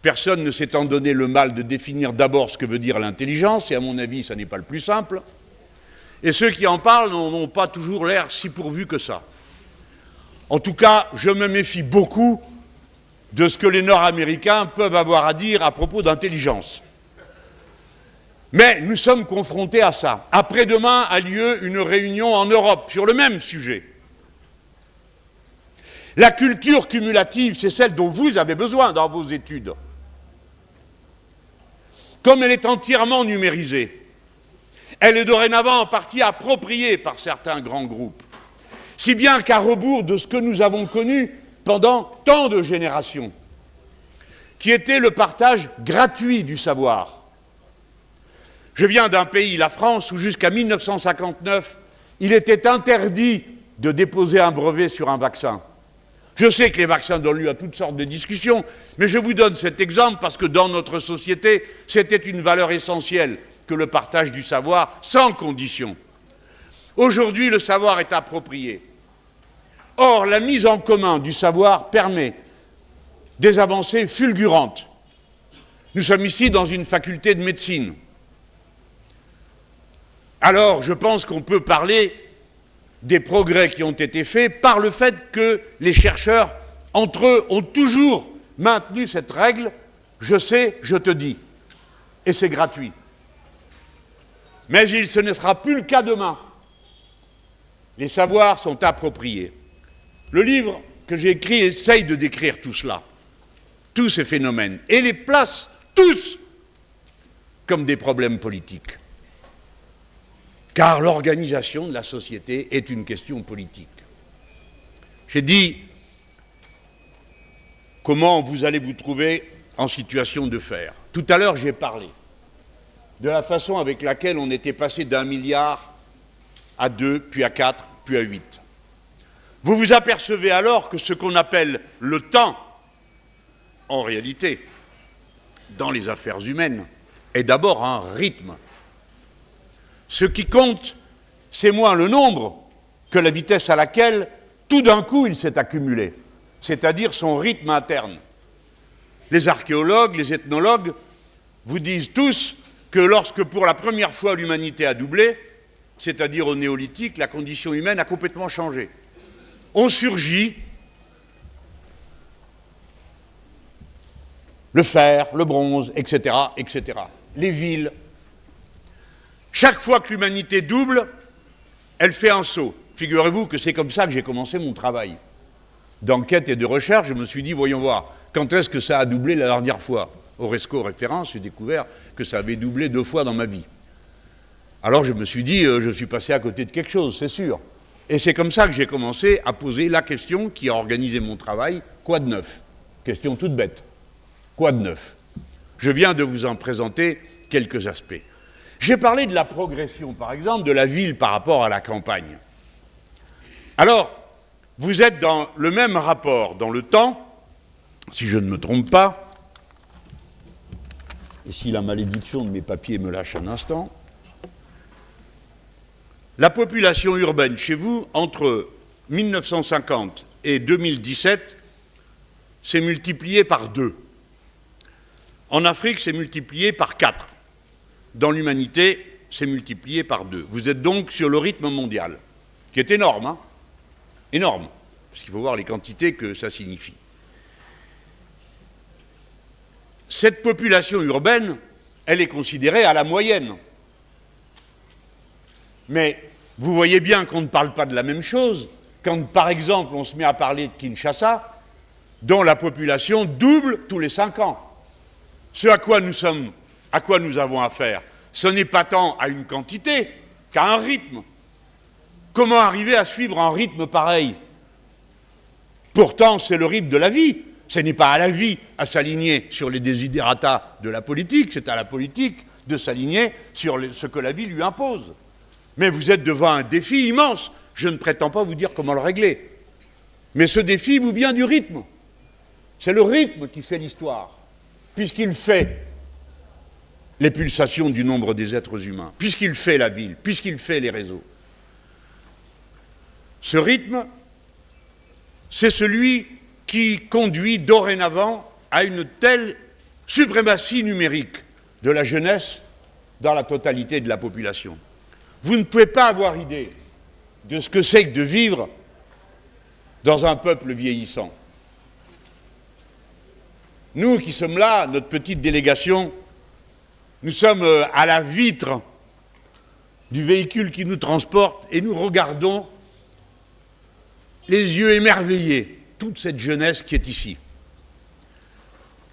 personne ne s'étant donné le mal de définir d'abord ce que veut dire l'intelligence, et à mon avis, ça n'est pas le plus simple, et ceux qui en parlent n'ont pas toujours l'air si pourvus que ça. En tout cas, je me méfie beaucoup de ce que les Nord-Américains peuvent avoir à dire à propos d'intelligence. Mais nous sommes confrontés à ça. Après-demain a lieu une réunion en Europe sur le même sujet. La culture cumulative, c'est celle dont vous avez besoin dans vos études. Comme elle est entièrement numérisée, Elle est dorénavant en partie appropriée par certains grands groupes, si bien qu'à rebours de ce que nous avons connu pendant tant de générations, qui était le partage gratuit du savoir. Je viens d'un pays, la France, où jusqu'à 1959, il était interdit de déposer un brevet sur un vaccin. Je sais que les vaccins donnent lieu à toutes sortes de discussions, mais je vous donne cet exemple parce que dans notre société, c'était une valeur essentielle que le partage du savoir sans condition. Aujourd'hui, le savoir est approprié. Or, la mise en commun du savoir permet des avancées fulgurantes. Nous sommes ici dans une faculté de médecine. Alors, je pense qu'on peut parler des progrès qui ont été faits par le fait que les chercheurs, entre eux, ont toujours maintenu cette règle « je sais, je te dis ». Et c'est gratuit. Mais ce ne sera plus le cas demain. Les savoirs sont appropriés. Le livre que j'ai écrit essaye de décrire tout cela, tous ces phénomènes, et les place tous comme des problèmes politiques. Car l'organisation de la société est une question politique. J'ai dit comment vous allez vous trouver en situation de faire. Tout à l'heure, j'ai parlé de la façon avec laquelle on était passé d'1 milliard à 2, puis à 4, puis à 8. Vous vous apercevez alors que ce qu'on appelle le temps, en réalité, dans les affaires humaines, est d'abord un rythme. Ce qui compte, c'est moins le nombre que la vitesse à laquelle, tout d'un coup, il s'est accumulé, c'est-à-dire son rythme interne. Les archéologues, les ethnologues vous disent tous que lorsque, pour la première fois, l'humanité a doublé, c'est-à-dire au néolithique, la condition humaine a complètement changé. On surgit le fer, le bronze, etc., etc. Les villes. Chaque fois que l'humanité double, elle fait un saut. Figurez-vous que c'est comme ça que j'ai commencé mon travail d'enquête et de recherche. Je me suis dit, voyons voir, quand est-ce que ça a doublé la dernière fois? Au Resco référence, j'ai découvert que ça avait doublé 2 fois dans ma vie. Alors je me suis dit, je suis passé à côté de quelque chose, c'est sûr. Et c'est comme ça que j'ai commencé à poser la question qui a organisé mon travail, quoi de neuf? Question toute bête. Quoi de neuf? Je viens de vous en présenter quelques aspects. J'ai parlé de la progression, par exemple, de la ville par rapport à la campagne. Alors, vous êtes dans le même rapport dans le temps, si je ne me trompe pas, et si la malédiction de mes papiers me lâche un instant, la population urbaine chez vous, entre 1950 et 2017, s'est multipliée par 2. En Afrique, c'est multiplié par 4. Dans l'humanité, c'est multiplié par 2. Vous êtes donc sur le rythme mondial, qui est énorme, hein? Énorme, parce qu'il faut voir les quantités que ça signifie. Cette population urbaine, elle est considérée à la moyenne. Mais vous voyez bien qu'on ne parle pas de la même chose quand, par exemple, on se met à parler de Kinshasa, dont la population double tous les 5 ans. Ce à quoi nous avons affaire, ce n'est pas tant à une quantité qu'à un rythme. Comment arriver à suivre un rythme pareil? Pourtant, c'est le rythme de la vie. Ce n'est pas à la vie à s'aligner sur les desiderata de la politique, c'est à la politique de s'aligner sur ce que la vie lui impose. Mais vous êtes devant un défi immense. Je ne prétends pas vous dire comment le régler. Mais ce défi vous vient du rythme. C'est le rythme qui fait l'histoire, puisqu'il fait les pulsations du nombre des êtres humains, puisqu'il fait la ville, puisqu'il fait les réseaux. Ce rythme, c'est celui qui conduit dorénavant à une telle suprématie numérique de la jeunesse dans la totalité de la population. Vous ne pouvez pas avoir idée de ce que c'est que de vivre dans un peuple vieillissant. Nous qui sommes là, notre petite délégation, nous sommes à la vitre du véhicule qui nous transporte et nous regardons les yeux émerveillés toute cette jeunesse qui est ici.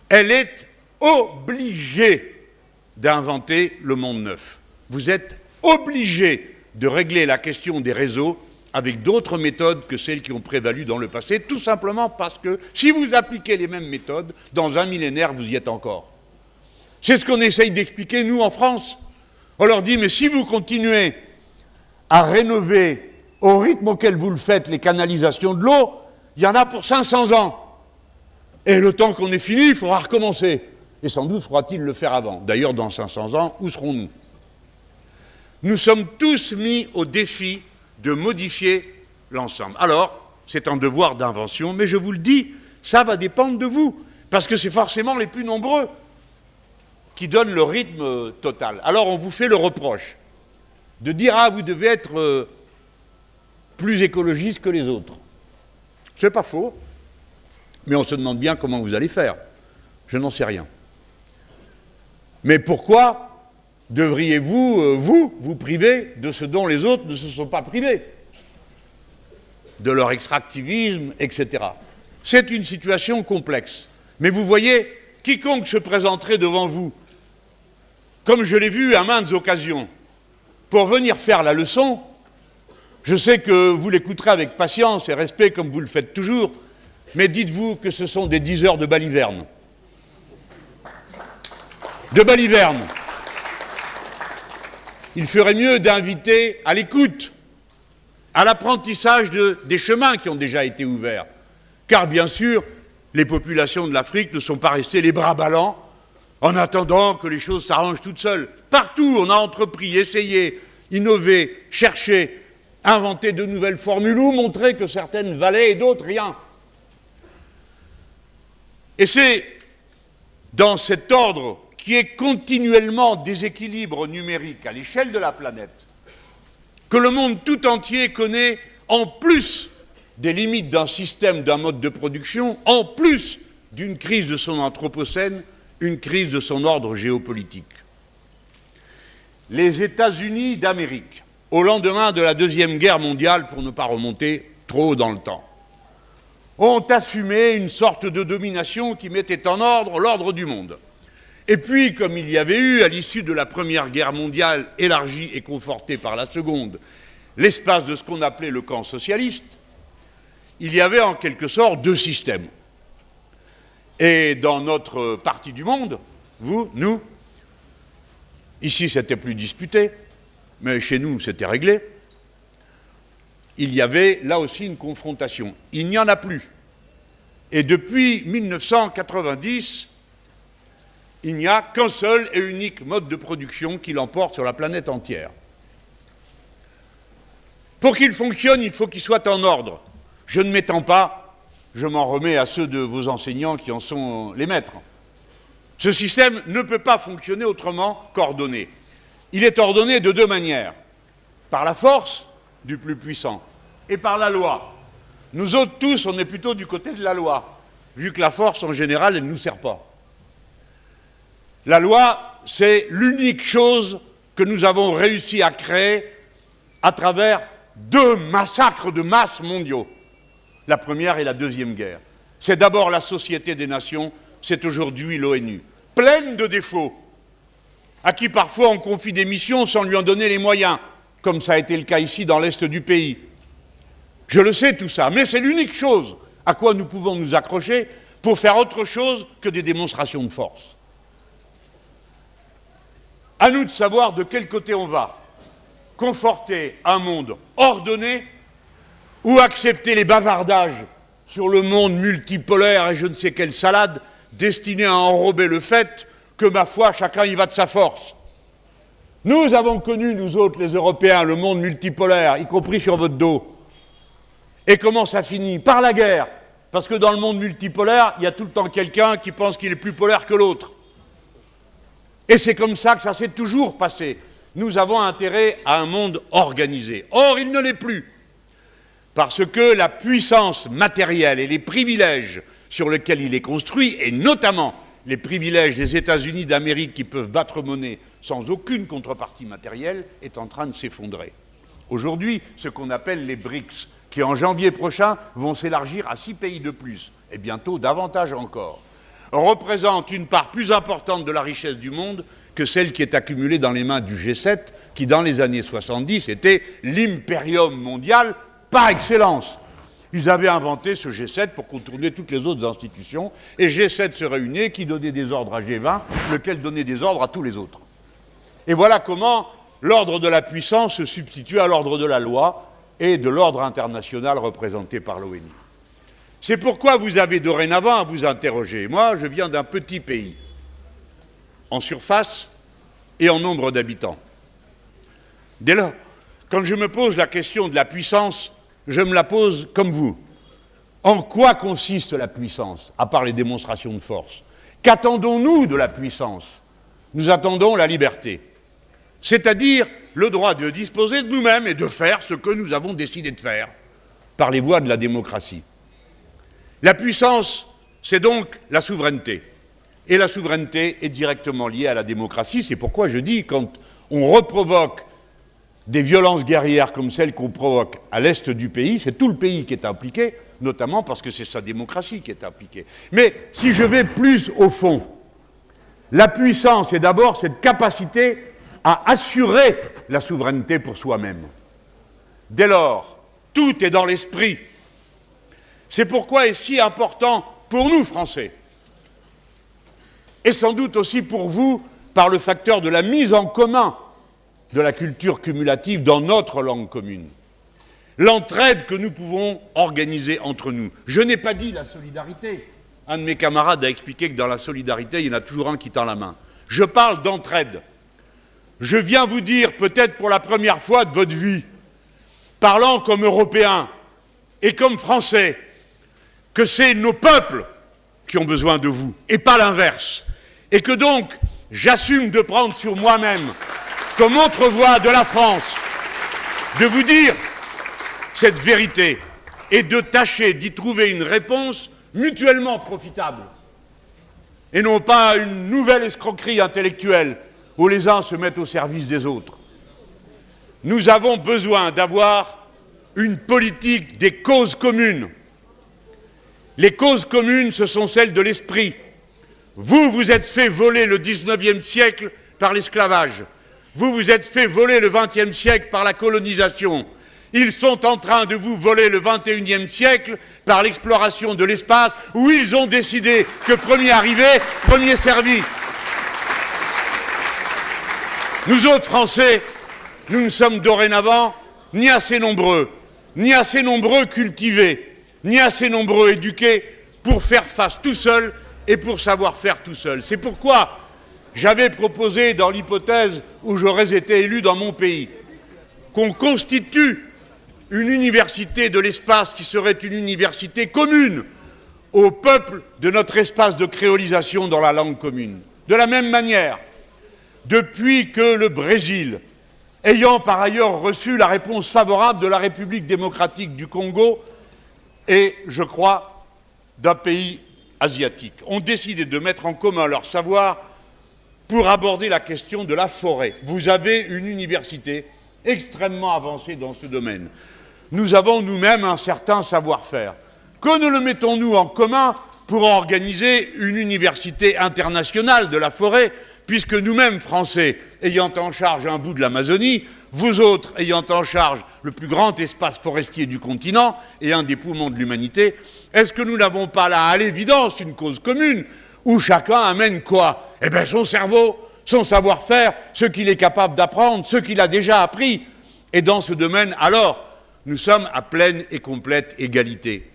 Elle est obligée d'inventer le monde neuf. Vous êtes obligés de régler la question des réseaux avec d'autres méthodes que celles qui ont prévalu dans le passé, tout simplement parce que si vous appliquez les mêmes méthodes, dans un millénaire, vous y êtes encore. C'est ce qu'on essaye d'expliquer, nous, en France. On leur dit, mais si vous continuez à rénover au rythme auquel vous le faites les canalisations de l'eau, il y en a pour 500 ans. Et le temps qu'on ait fini, il faudra recommencer. Et sans doute faudra-t-il le faire avant. D'ailleurs, dans 500 ans, où serons-nous? Nous sommes tous mis au défi de modifier l'ensemble. Alors, c'est un devoir d'invention, mais je vous le dis, ça va dépendre de vous, parce que c'est forcément les plus nombreux qui donnent le rythme total. Alors, on vous fait le reproche de dire « Ah, vous devez être plus écologiste que les autres ». C'est pas faux, mais on se demande bien comment vous allez faire. Je n'en sais rien. Mais pourquoi devriez-vous, vous priver de ce dont les autres ne se sont pas privés? De leur extractivisme, etc. C'est une situation complexe. Mais vous voyez, quiconque se présenterait devant vous, comme je l'ai vu à maintes occasions, pour venir faire la leçon, je sais que vous l'écouterez avec patience et respect comme vous le faites toujours, mais dites-vous que ce sont des diseurs de baliverne. De baliverne. Il ferait mieux d'inviter à l'écoute, à l'apprentissage des chemins qui ont déjà été ouverts. Car bien sûr, les populations de l'Afrique ne sont pas restées les bras ballants en attendant que les choses s'arrangent toutes seules. Partout, on a entrepris, essayé, innové, cherché, inventé de nouvelles formules ou montré que certaines valaient et d'autres rien. Et c'est dans cet ordre qui est continuellement déséquilibre numérique à l'échelle de la planète, que le monde tout entier connaît, en plus des limites d'un système, d'un mode de production, en plus d'une crise de son anthropocène, une crise de son ordre géopolitique. Les États-Unis d'Amérique, au lendemain de la Deuxième Guerre mondiale, pour ne pas remonter trop dans le temps, ont assumé une sorte de domination qui mettait en ordre l'ordre du monde. Et puis, comme il y avait eu, à l'issue de la Première Guerre mondiale, élargie et confortée par la Seconde, l'espace de ce qu'on appelait le camp socialiste, il y avait en quelque sorte deux systèmes. Et dans notre partie du monde, vous, nous, ici c'était plus disputé, mais chez nous c'était réglé, il y avait là aussi une confrontation. Il n'y en a plus. Et depuis 1990, il n'y a qu'un seul et unique mode de production qui l'emporte sur la planète entière. Pour qu'il fonctionne, il faut qu'il soit en ordre. Je ne m'étends pas, je m'en remets à ceux de vos enseignants qui en sont les maîtres. Ce système ne peut pas fonctionner autrement qu'ordonné. Il est ordonné de deux manières, par la force du plus puissant et par la loi. Nous autres tous, on est plutôt du côté de la loi, vu que la force, en général, elle ne nous sert pas. La loi, c'est l'unique chose que nous avons réussi à créer à travers deux massacres de masse mondiaux, la Première et la Deuxième Guerre. C'est d'abord la Société des Nations, c'est aujourd'hui l'ONU, pleine de défauts, à qui parfois on confie des missions sans lui en donner les moyens, comme ça a été le cas ici dans l'Est du pays. Je le sais tout ça, mais c'est l'unique chose à quoi nous pouvons nous accrocher pour faire autre chose que des démonstrations de force. À nous de savoir de quel côté on va, conforter un monde ordonné ou accepter les bavardages sur le monde multipolaire et je ne sais quelle salade destinée à enrober le fait que, ma foi, chacun y va de sa force. Nous avons connu, nous autres, les Européens, le monde multipolaire, y compris sur votre dos. Et comment ça finit? Par la guerre. Parce que dans le monde multipolaire, il y a tout le temps quelqu'un qui pense qu'il est plus polaire que l'autre. Et c'est comme ça que ça s'est toujours passé. Nous avons intérêt à un monde organisé. Or, il ne l'est plus. Parce que la puissance matérielle et les privilèges sur lesquels il est construit, et notamment les privilèges des États-Unis d'Amérique qui peuvent battre monnaie sans aucune contrepartie matérielle, est en train de s'effondrer. Aujourd'hui, ce qu'on appelle les BRICS, qui en janvier prochain vont s'élargir à 6 pays de plus, et bientôt davantage encore, représente une part plus importante de la richesse du monde que celle qui est accumulée dans les mains du G7, qui dans les années 70 était l'impérium mondial par excellence. Ils avaient inventé ce G7 pour contourner toutes les autres institutions, et G7 se réunait, qui donnait des ordres à G20, lequel donnait des ordres à tous les autres. Et voilà comment l'ordre de la puissance se substitue à l'ordre de la loi et de l'ordre international représenté par l'ONU. C'est pourquoi vous avez dorénavant à vous interroger. Moi, je viens d'un petit pays, en surface et en nombre d'habitants. Dès lors, quand je me pose la question de la puissance, je me la pose comme vous. En quoi consiste la puissance, à part les démonstrations de force? Qu'attendons-nous de la puissance? Nous attendons la liberté, c'est-à-dire le droit de disposer de nous-mêmes et de faire ce que nous avons décidé de faire, par les voies de la démocratie. La puissance, c'est donc la souveraineté. Et la souveraineté est directement liée à la démocratie. C'est pourquoi je dis, quand on reprovoque des violences guerrières comme celles qu'on provoque à l'est du pays, c'est tout le pays qui est impliqué, notamment parce que c'est sa démocratie qui est impliquée. Mais si je vais plus au fond, la puissance est d'abord cette capacité à assurer la souveraineté pour soi-même. Dès lors, tout est dans l'esprit. C'est pourquoi est si important pour nous, Français, et sans doute aussi pour vous, par le facteur de la mise en commun de la culture cumulative dans notre langue commune. L'entraide que nous pouvons organiser entre nous. Je n'ai pas dit la solidarité. Un de mes camarades a expliqué que dans la solidarité, il y en a toujours un qui tend la main. Je parle d'entraide. Je viens vous dire, peut-être pour la première fois de votre vie, parlant comme Européens et comme Français, que c'est nos peuples qui ont besoin de vous, et pas l'inverse. Et que donc, j'assume de prendre sur moi-même, comme autre voix de la France, de vous dire cette vérité et de tâcher d'y trouver une réponse mutuellement profitable. Et non pas une nouvelle escroquerie intellectuelle où les uns se mettent au service des autres. Nous avons besoin d'avoir une politique des causes communes. Les causes communes, ce sont celles de l'esprit. Vous, vous êtes fait voler le 19e siècle par l'esclavage. Vous, vous êtes fait voler le 20e siècle par la colonisation. Ils sont en train de vous voler le 21e siècle par l'exploration de l'espace, où ils ont décidé que premier arrivé, premier servi. Nous autres Français, nous ne sommes dorénavant ni assez nombreux cultivés, ni assez nombreux éduqués pour faire face tout seul et pour savoir faire tout seul. C'est pourquoi j'avais proposé, dans l'hypothèse où j'aurais été élu dans mon pays, qu'on constitue une université de l'espace qui serait une université commune au peuple de notre espace de créolisation dans la langue commune. De la même manière, depuis que le Brésil, ayant par ailleurs reçu la réponse favorable de la République démocratique du Congo et, je crois, d'un pays asiatique, ont décidé de mettre en commun leur savoir pour aborder la question de la forêt. Vous avez une université extrêmement avancée dans ce domaine. Nous avons nous-mêmes un certain savoir-faire. Que ne le mettons-nous en commun pour organiser une université internationale de la forêt, puisque nous-mêmes, Français, ayant en charge un bout de l'Amazonie, vous autres ayant en charge le plus grand espace forestier du continent et un des poumons de l'humanité, est-ce que nous n'avons pas là, à l'évidence, une cause commune où chacun amène quoi? Eh bien, son cerveau, son savoir-faire, ce qu'il est capable d'apprendre, ce qu'il a déjà appris. Et dans ce domaine, alors, nous sommes à pleine et complète égalité.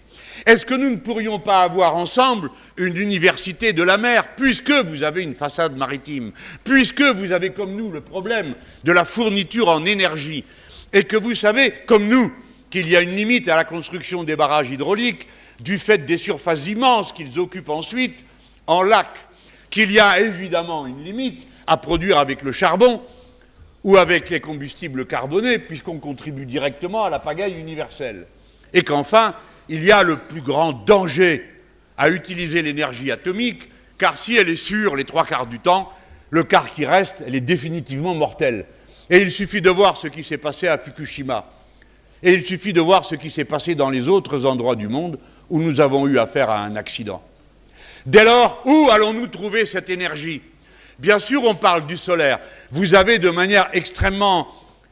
Est-ce que nous ne pourrions pas avoir ensemble une université de la mer, puisque vous avez une façade maritime, puisque vous avez comme nous le problème de la fourniture en énergie, et que vous savez, comme nous, qu'il y a une limite à la construction des barrages hydrauliques, du fait des surfaces immenses qu'ils occupent ensuite en lac, qu'il y a évidemment une limite à produire avec le charbon ou avec les combustibles carbonés, puisqu'on contribue directement à la pagaille universelle, et qu'enfin, il y a le plus grand danger à utiliser l'énergie atomique, car si elle est sûre les 3/4 du temps, le quart qui reste, elle est définitivement mortelle. Et il suffit de voir ce qui s'est passé à Fukushima. Et il suffit de voir ce qui s'est passé dans les autres endroits du monde où nous avons eu affaire à un accident. Dès lors, où allons-nous trouver cette énergie? Bien sûr, on parle du solaire. Vous avez de manière extrêmement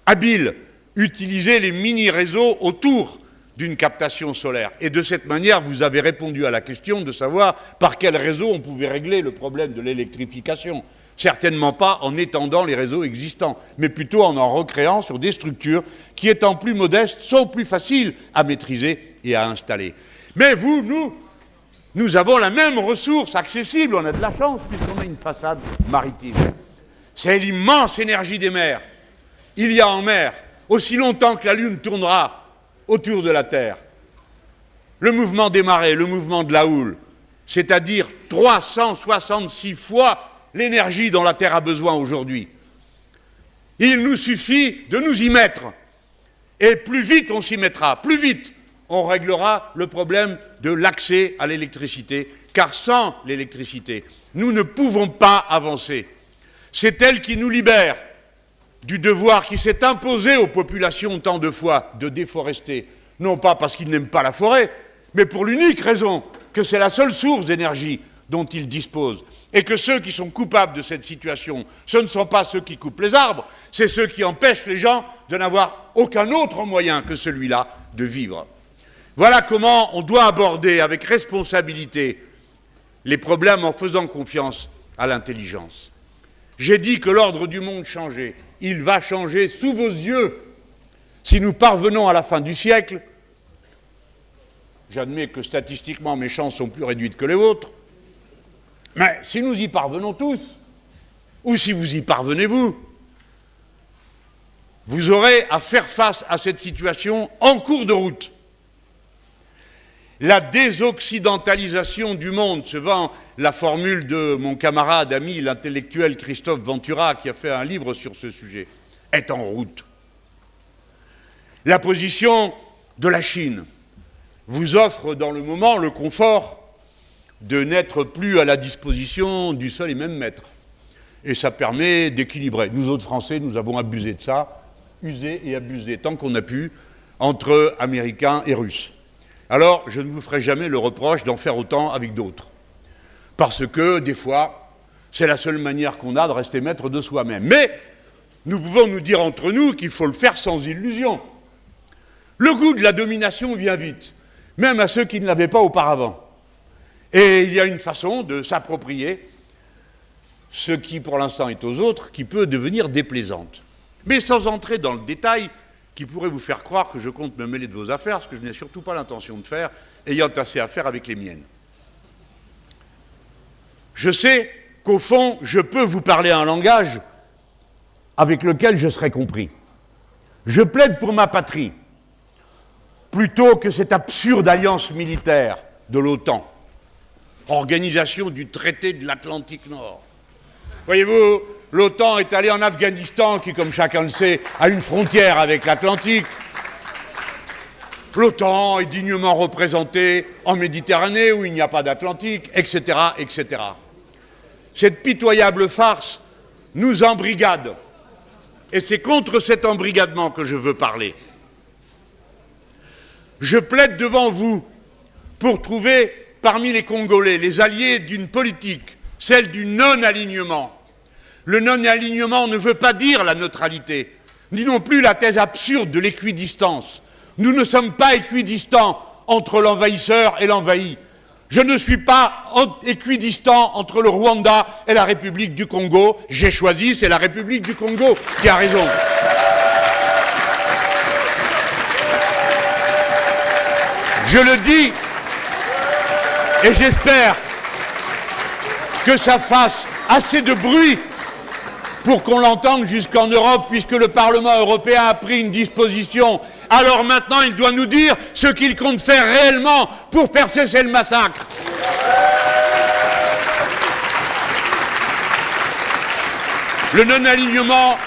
habile utilisé les mini-réseaux autour d'une captation solaire. Et de cette manière, vous avez répondu à la question de savoir par quel réseau on pouvait régler le problème de l'électrification. Certainement pas en étendant les réseaux existants, mais plutôt en recréant sur des structures qui, étant plus modestes, sont plus faciles à maîtriser et à installer. Mais nous avons la même ressource accessible, on a de la chance puisqu'on a une façade maritime. C'est l'immense énergie des mers. Il y a en mer, aussi longtemps que la Lune tournera autour de la Terre, le mouvement des marées, le mouvement de la houle, c'est-à-dire 366 fois l'énergie dont la Terre a besoin aujourd'hui. Il nous suffit de nous y mettre. Et plus vite on s'y mettra, plus vite on réglera le problème de l'accès à l'électricité, car sans l'électricité, nous ne pouvons pas avancer. C'est elle qui nous libère du devoir qui s'est imposé aux populations tant de fois de déforester, non pas parce qu'ils n'aiment pas la forêt, mais pour l'unique raison que c'est la seule source d'énergie dont ils disposent, et que ceux qui sont coupables de cette situation, ce ne sont pas ceux qui coupent les arbres, c'est ceux qui empêchent les gens de n'avoir aucun autre moyen que celui-là de vivre. Voilà comment on doit aborder avec responsabilité les problèmes en faisant confiance à l'intelligence. J'ai dit que l'ordre du monde changeait. Il va changer sous vos yeux. Si nous parvenons à la fin du siècle, j'admets que statistiquement mes chances sont plus réduites que les vôtres, mais si nous y parvenons tous, ou si vous y parvenez vous aurez à faire face à cette situation en cours de route. La désoccidentalisation du monde, selon la formule de mon camarade, ami, l'intellectuel Christophe Ventura, qui a fait un livre sur ce sujet, est en route. La position de la Chine vous offre dans le moment le confort de n'être plus à la disposition du seul et même maître. Et ça permet d'équilibrer. Nous autres Français, nous avons abusé de ça, usé et abusé tant qu'on a pu, entre Américains et Russes. Alors, je ne vous ferai jamais le reproche d'en faire autant avec d'autres. Parce que, des fois, c'est la seule manière qu'on a de rester maître de soi-même. Mais nous pouvons nous dire entre nous qu'il faut le faire sans illusion. Le goût de la domination vient vite, même à ceux qui ne l'avaient pas auparavant. Et il y a une façon de s'approprier ce qui, pour l'instant, est aux autres, qui peut devenir déplaisante. Mais sans entrer dans le détail, qui pourrait vous faire croire que je compte me mêler de vos affaires, ce que je n'ai surtout pas l'intention de faire, ayant assez à faire avec les miennes. Je sais qu'au fond, je peux vous parler un langage avec lequel je serai compris. Je plaide pour ma patrie, plutôt que cette absurde alliance militaire de l'OTAN, organisation du traité de l'Atlantique Nord. Voyez-vous, l'OTAN est allée en Afghanistan, qui, comme chacun le sait, a une frontière avec l'Atlantique. L'OTAN est dignement représentée en Méditerranée, où il n'y a pas d'Atlantique, etc., etc. Cette pitoyable farce nous embrigade. Et c'est contre cet embrigadement que je veux parler. Je plaide devant vous pour trouver parmi les Congolais les alliés d'une politique, celle du non-alignement. Le non-alignement ne veut pas dire la neutralité, ni non plus la thèse absurde de l'équidistance. Nous ne sommes pas équidistants entre l'envahisseur et l'envahi. Je ne suis pas équidistant entre le Rwanda et la République du Congo. J'ai choisi, c'est la République du Congo qui a raison. Je le dis, et j'espère que ça fasse assez de bruit pour qu'on l'entende jusqu'en Europe, puisque le Parlement européen a pris une disposition. Alors maintenant, il doit nous dire ce qu'il compte faire réellement pour faire cesser le massacre. Le non-alignement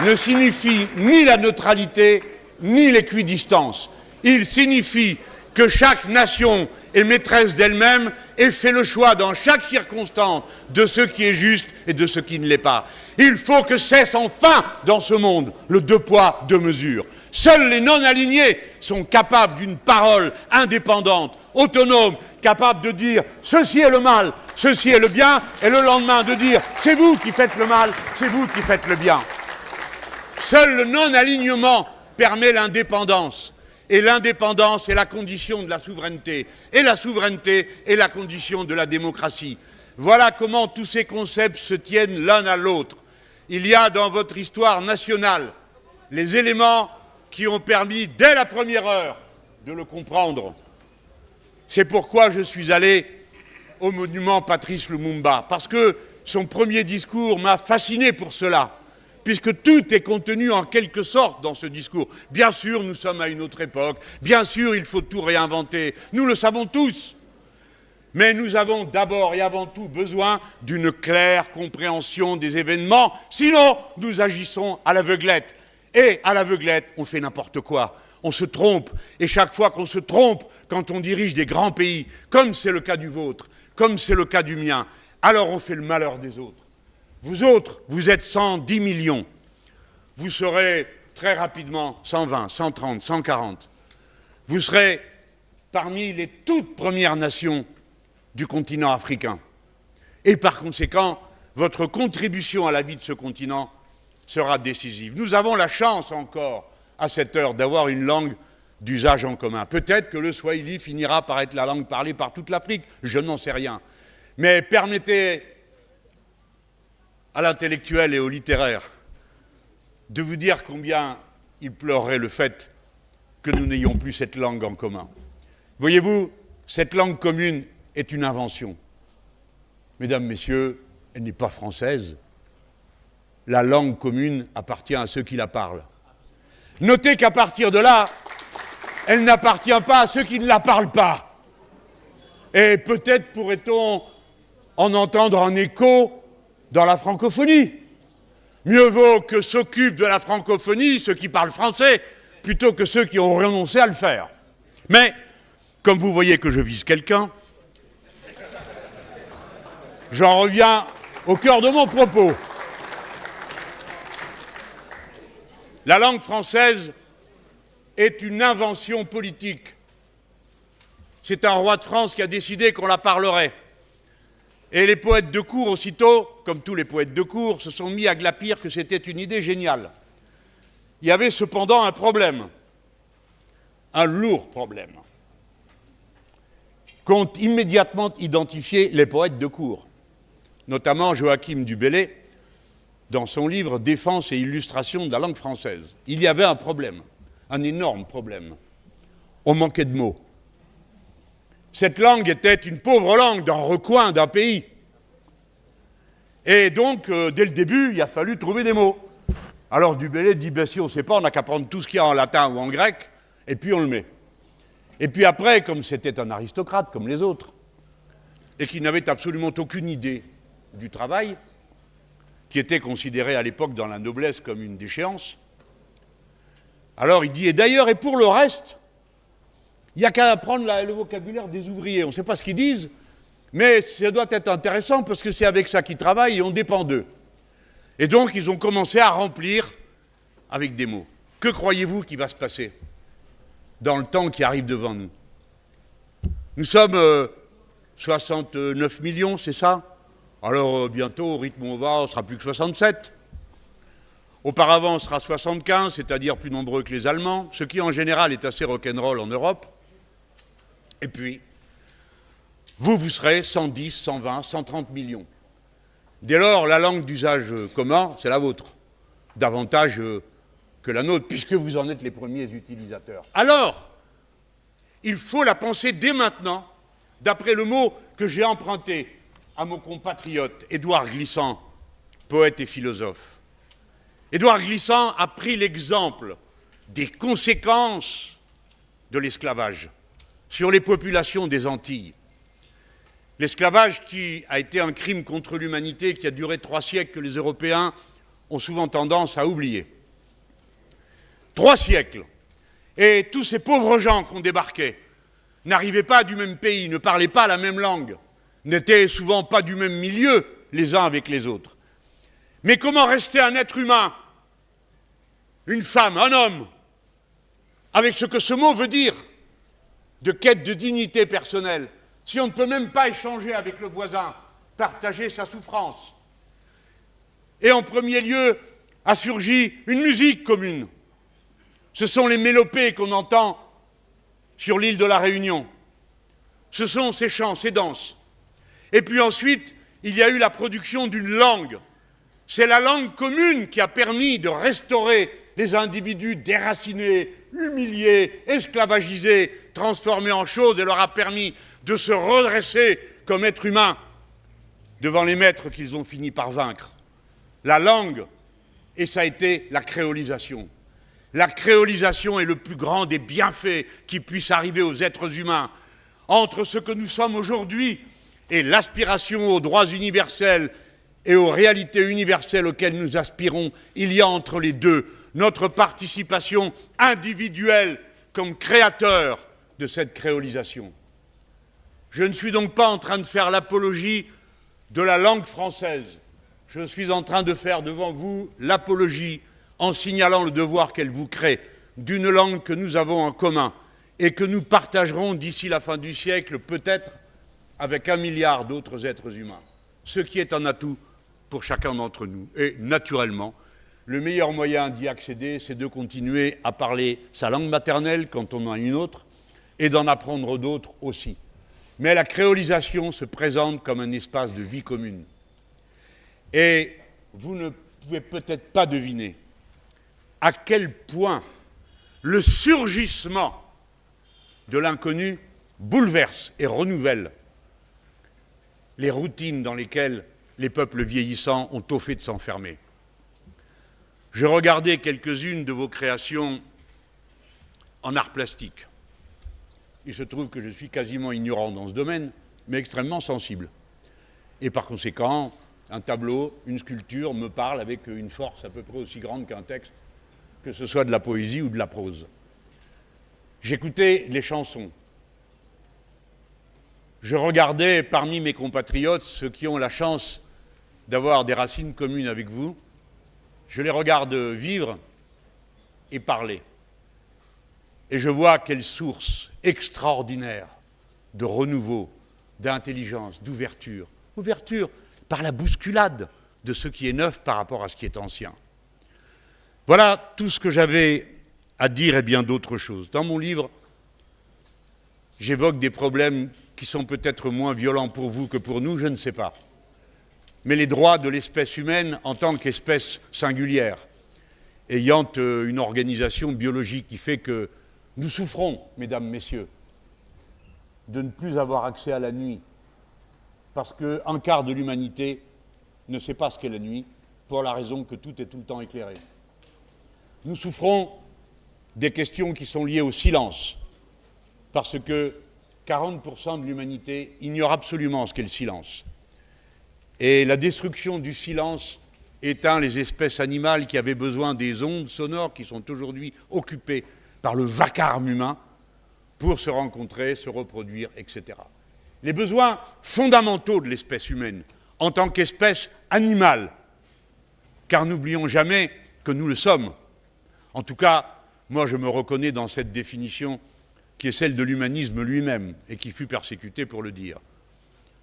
ne signifie ni la neutralité, ni l'équidistance. Il signifie que chaque nation est maîtresse d'elle-même et fait le choix dans chaque circonstance de ce qui est juste et de ce qui ne l'est pas. Il faut que cesse enfin dans ce monde le deux poids, deux mesures. Seuls les non-alignés sont capables d'une parole indépendante, autonome, capable de dire « ceci est le mal, ceci est le bien », et le lendemain de dire « c'est vous qui faites le mal, c'est vous qui faites le bien ». Seul le non-alignement permet l'indépendance. Et l'indépendance est la condition de la souveraineté. Et la souveraineté est la condition de la démocratie. Voilà comment tous ces concepts se tiennent l'un à l'autre. Il y a dans votre histoire nationale les éléments qui ont permis, dès la première heure, de le comprendre. C'est pourquoi je suis allé au monument Patrice Lumumba, parce que son premier discours m'a fasciné pour cela, puisque tout est contenu en quelque sorte dans ce discours. Bien sûr, nous sommes à une autre époque, bien sûr, il faut tout réinventer, nous le savons tous. Mais nous avons d'abord et avant tout besoin d'une claire compréhension des événements, sinon nous agissons à l'aveuglette. Et à l'aveuglette, on fait n'importe quoi. On se trompe. Et chaque fois qu'on se trompe, quand on dirige des grands pays, comme c'est le cas du vôtre, comme c'est le cas du mien, alors on fait le malheur des autres. Vous autres, vous êtes 110 millions. Vous serez très rapidement 120, 130, 140. Vous serez parmi les toutes premières nations du continent africain. Et par conséquent, votre contribution à la vie de ce continent sera décisive. Nous avons la chance encore, à cette heure, d'avoir une langue d'usage en commun. Peut-être que le swahili finira par être la langue parlée par toute l'Afrique, je n'en sais rien. Mais permettez à l'intellectuel et au littéraire de vous dire combien il pleurerait le fait que nous n'ayons plus cette langue en commun. Voyez-vous, cette langue commune est une invention. Mesdames, Messieurs, elle n'est pas française. La langue commune appartient à ceux qui la parlent. Notez qu'à partir de là, elle n'appartient pas à ceux qui ne la parlent pas. Et peut-être pourrait-on en entendre un écho dans la francophonie. Mieux vaut que s'occupent de la francophonie ceux qui parlent français, plutôt que ceux qui ont renoncé à le faire. Mais, comme vous voyez que je vise quelqu'un, j'en reviens au cœur de mon propos. La langue française est une invention politique. C'est un roi de France qui a décidé qu'on la parlerait. Et les poètes de cour, aussitôt, comme tous les poètes de cour, se sont mis à glapir que c'était une idée géniale. Il y avait cependant un problème, un lourd problème, qu'ont immédiatement identifié les poètes de cour, notamment Joachim du Bellay, dans son livre « Défense et illustration de la langue française ». Il y avait un problème, un énorme problème. On manquait de mots. Cette langue était une pauvre langue d'un recoin d'un pays. Et donc, dès le début, il a fallu trouver des mots. Alors du Bellay dit, ben, si on ne sait pas, on n'a qu'à prendre tout ce qu'il y a en latin ou en grec, et puis on le met. Et puis après, comme c'était un aristocrate comme les autres, et qui n'avait absolument aucune idée du travail, qui était considéré à l'époque dans la noblesse comme une déchéance, alors il dit, et d'ailleurs, et pour le reste, il n'y a qu'à apprendre le vocabulaire des ouvriers. On ne sait pas ce qu'ils disent, mais ça doit être intéressant parce que c'est avec ça qu'ils travaillent et on dépend d'eux. Et donc, ils ont commencé à remplir avec des mots. Que croyez-vous qu'il va se passer dans le temps qui arrive devant nous? Nous sommes 69 millions, c'est ça? Alors, bientôt, au rythme où on va, on sera plus que 67. Auparavant, on sera 75, c'est-à-dire plus nombreux que les Allemands, ce qui, en général, est assez rock'n'roll en Europe. Et puis, vous serez 110, 120, 130 millions. Dès lors, la langue d'usage commun, c'est la vôtre, davantage que la nôtre, puisque vous en êtes les premiers utilisateurs. Alors, il faut la penser dès maintenant, d'après le mot que j'ai emprunté à mon compatriote Édouard Glissant, poète et philosophe. Édouard Glissant a pris l'exemple des conséquences de l'esclavage sur les populations des Antilles. L'esclavage qui a été un crime contre l'humanité qui a duré 3 siècles que les Européens ont souvent tendance à oublier. 3 siècles. Et tous ces pauvres gens qui ont débarqué n'arrivaient pas du même pays, ne parlaient pas la même langue, n'étaient souvent pas du même milieu les uns avec les autres. Mais comment rester un être humain, une femme, un homme, avec ce que ce mot veut dire, de quête de dignité personnelle, si on ne peut même pas échanger avec le voisin, partager sa souffrance. Et en premier lieu, a surgi une musique commune. Ce sont les mélopées qu'on entend sur l'île de la Réunion. Ce sont ces chants, ces danses. Et puis ensuite, il y a eu la production d'une langue. C'est la langue commune qui a permis de restaurer les individus déracinés, humiliés, esclavagisés, transformés en choses, et leur a permis de se redresser comme êtres humains devant les maîtres qu'ils ont fini par vaincre. La langue, et ça a été la créolisation. La créolisation est le plus grand des bienfaits qui puissent arriver aux êtres humains. Entre ce que nous sommes aujourd'hui et l'aspiration aux droits universels et aux réalités universelles auxquelles nous aspirons, il y a entre les deux notre participation individuelle comme créateur de cette créolisation. Je ne suis donc pas en train de faire l'apologie de la langue française. Je suis en train de faire devant vous l'apologie en signalant le devoir qu'elle vous crée d'une langue que nous avons en commun et que nous partagerons d'ici la fin du siècle, peut-être avec 1 milliard d'autres êtres humains, ce qui est un atout pour chacun d'entre nous. Et naturellement, le meilleur moyen d'y accéder, c'est de continuer à parler sa langue maternelle quand on en a une autre, et d'en apprendre d'autres aussi. Mais la créolisation se présente comme un espace de vie commune. Et vous ne pouvez peut-être pas deviner à quel point le surgissement de l'inconnu bouleverse et renouvelle les routines dans lesquelles les peuples vieillissants ont tôt fait de s'enfermer. Je regardais quelques-unes de vos créations en art plastique. Il se trouve que je suis quasiment ignorant dans ce domaine, mais extrêmement sensible. Et par conséquent, un tableau, une sculpture me parle avec une force à peu près aussi grande qu'un texte, que ce soit de la poésie ou de la prose. J'écoutais les chansons. Je regardais parmi mes compatriotes ceux qui ont la chance d'avoir des racines communes avec vous. Je les regarde vivre et parler. Et je vois quelle source extraordinaire de renouveau, d'intelligence, d'ouverture. Ouverture par la bousculade de ce qui est neuf par rapport à ce qui est ancien. Voilà tout ce que j'avais à dire et bien d'autres choses. Dans mon livre, j'évoque des problèmes qui sont peut-être moins violents pour vous que pour nous, je ne sais pas. Mais les droits de l'espèce humaine en tant qu'espèce singulière, ayant une organisation biologique qui fait que nous souffrons, mesdames, messieurs, de ne plus avoir accès à la nuit, parce qu'un quart de l'humanité ne sait pas ce qu'est la nuit, pour la raison que tout est tout le temps éclairé. Nous souffrons des questions qui sont liées au silence, parce que 40% de l'humanité ignore absolument ce qu'est le silence. Et la destruction du silence éteint les espèces animales qui avaient besoin des ondes sonores qui sont aujourd'hui occupées par le vacarme humain pour se rencontrer, se reproduire, etc. Les besoins fondamentaux de l'espèce humaine en tant qu'espèce animale, car n'oublions jamais que nous le sommes. En tout cas, moi je me reconnais dans cette définition qui est celle de l'humanisme lui-même et qui fut persécuté pour le dire.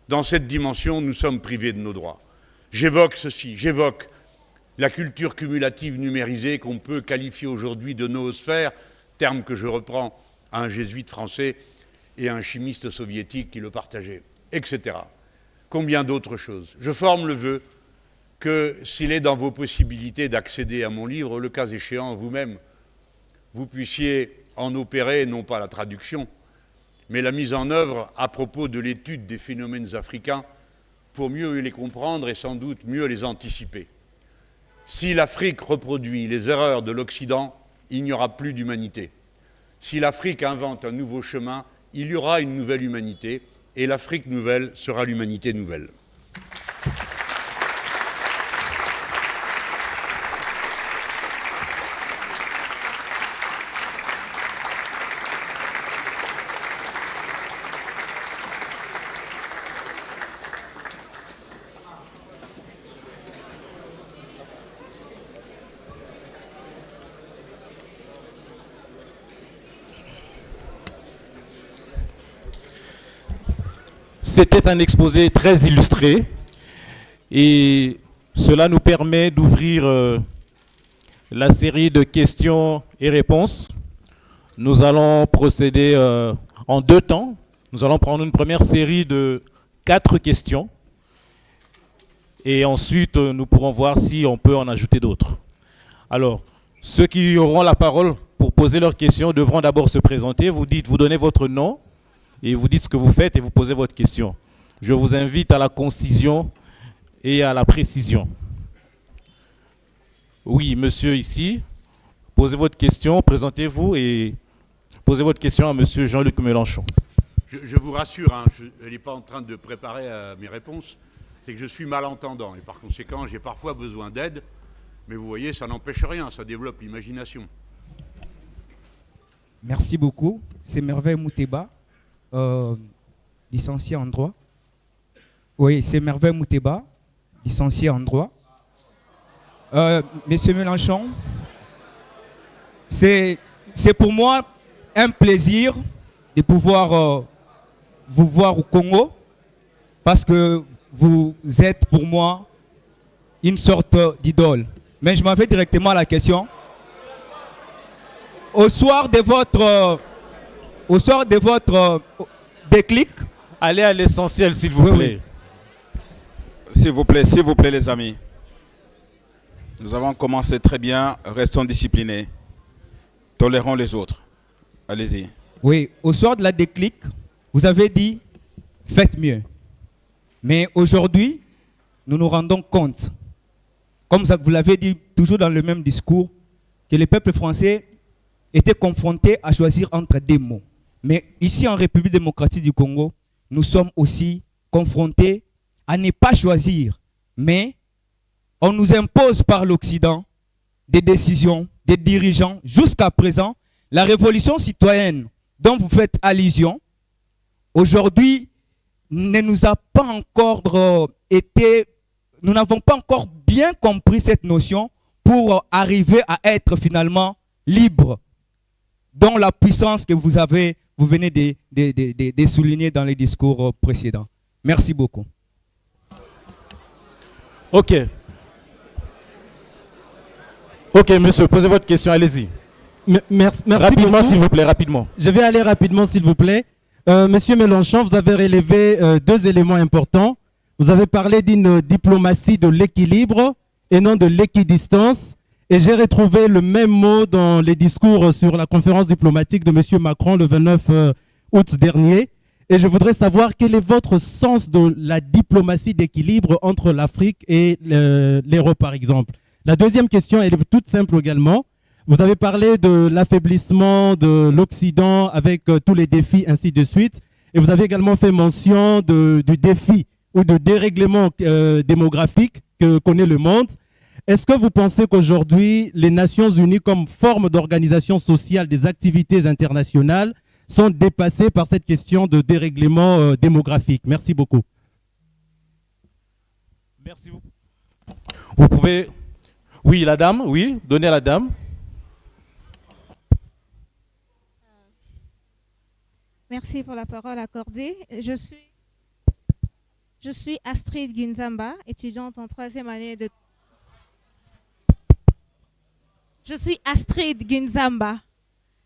Dans cette dimension, nous sommes privés de nos droits. J'évoque ceci, j'évoque la culture cumulative numérisée qu'on peut qualifier aujourd'hui de noosphère, terme que je reprends à un jésuite français et à un chimiste soviétique qui le partageait, etc. Combien d'autres choses. Je forme le vœu que s'il est dans vos possibilités d'accéder à mon livre, le cas échéant vous-même, vous puissiez en opérer non pas la traduction, mais la mise en œuvre à propos de l'étude des phénomènes africains pour mieux les comprendre et sans doute mieux les anticiper. Si l'Afrique reproduit les erreurs de l'Occident, il n'y aura plus d'humanité. Si l'Afrique invente un nouveau chemin, il y aura une nouvelle humanité, et l'Afrique nouvelle sera l'humanité nouvelle. C'était un exposé très illustré et cela nous permet d'ouvrir la série de questions et réponses. Nous allons procéder en 2 temps. Nous allons prendre une première série de 4 questions et ensuite nous pourrons voir si on peut en ajouter d'autres. Alors, ceux qui auront la parole pour poser leurs questions devront d'abord se présenter. Vous donnez votre nom et vous dites ce que vous faites et vous posez votre question. Je vous invite à la concision et à la précision. Oui, monsieur ici, posez votre question, présentez-vous et posez votre question à monsieur Jean-Luc Mélenchon. Je vous rassure, hein, je n'ai pas en train de préparer mes réponses, c'est que je suis malentendant et par conséquent j'ai parfois besoin d'aide, mais vous voyez, ça n'empêche rien, ça développe l'imagination. Merci beaucoup. C'est Merveille Mouteba, licencié en droit. Oui, c'est Merveille Mouteba, licencié en droit. Monsieur Mélenchon, c'est pour moi un plaisir de pouvoir vous voir au Congo parce que vous êtes pour moi une sorte d'idole. Mais je m'en vais directement à la question. Au soir de votre déclic, allez à l'essentiel, s'il vous plaît. S'il vous plaît, les amis. Nous avons commencé très bien, restons disciplinés. Tolérons les autres. Allez-y. Oui, au soir de la déclic, vous avez dit « faites mieux ». Mais aujourd'hui, nous nous rendons compte, comme vous l'avez dit toujours dans le même discours, que le peuple français était confronté à choisir entre des mots. Mais ici en République démocratique du Congo, nous sommes aussi confrontés à ne pas choisir, mais on nous impose par l'Occident des décisions, des dirigeants. Jusqu'à présent, la révolution citoyenne dont vous faites allusion, aujourd'hui, ne nous a pas encore nous n'avons pas encore bien compris cette notion pour arriver à être finalement libre, dont la puissance que vous venez de souligner dans les discours précédents. Merci beaucoup. Ok. Ok, monsieur, posez votre question, allez-y. Merci rapidement, beaucoup. S'il vous plaît, rapidement. Je vais aller rapidement, s'il vous plaît. Monsieur Mélenchon, vous avez relevé 2 éléments importants. Vous avez parlé d'une diplomatie de l'équilibre et non de l'équidistance. Et j'ai retrouvé le même mot dans les discours sur la conférence diplomatique de monsieur Macron le 29 août dernier. Et je voudrais savoir quel est votre sens de la diplomatie d'équilibre entre l'Afrique et l'Europe, par exemple. La deuxième question, elle est toute simple également. Vous avez parlé de l'affaiblissement de l'Occident avec tous les défis, ainsi de suite. Et vous avez également fait mention du défi ou de dérèglement démographique que connaît le monde. Est-ce que vous pensez qu'aujourd'hui, les Nations Unies, comme forme d'organisation sociale des activités internationales, sont dépassées par cette question de dérèglement démographique? Merci beaucoup. Merci beaucoup. Vous pouvez... Oui, la dame, oui, donnez à la dame. Merci pour la parole accordée. Je suis Astrid Ginzamba, étudiante en 3e année de... Je suis Astrid Ginzamba,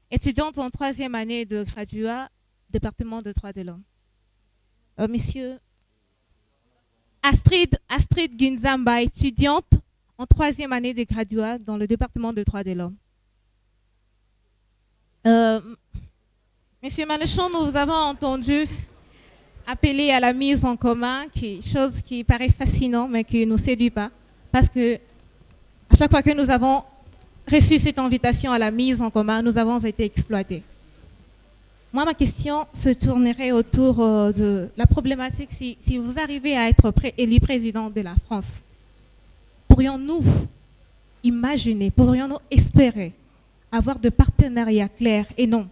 étudiante en 3e année de graduat, département de droits de l'homme. Monsieur Astrid Ginzamba, étudiante en 3e année de graduat dans le département de droits de l'homme. Monsieur Mélenchon, nous avons entendu appeler à la mise en commun, chose qui paraît fascinante mais qui ne nous séduit pas, parce que à chaque fois que nous avons reçu cette invitation à la mise en commun, nous avons été exploités. Moi, ma question se tournerait autour de la problématique si vous arrivez à être élu président de la France. Pourrions-nous imaginer, pourrions-nous espérer avoir de partenariats clairs et non?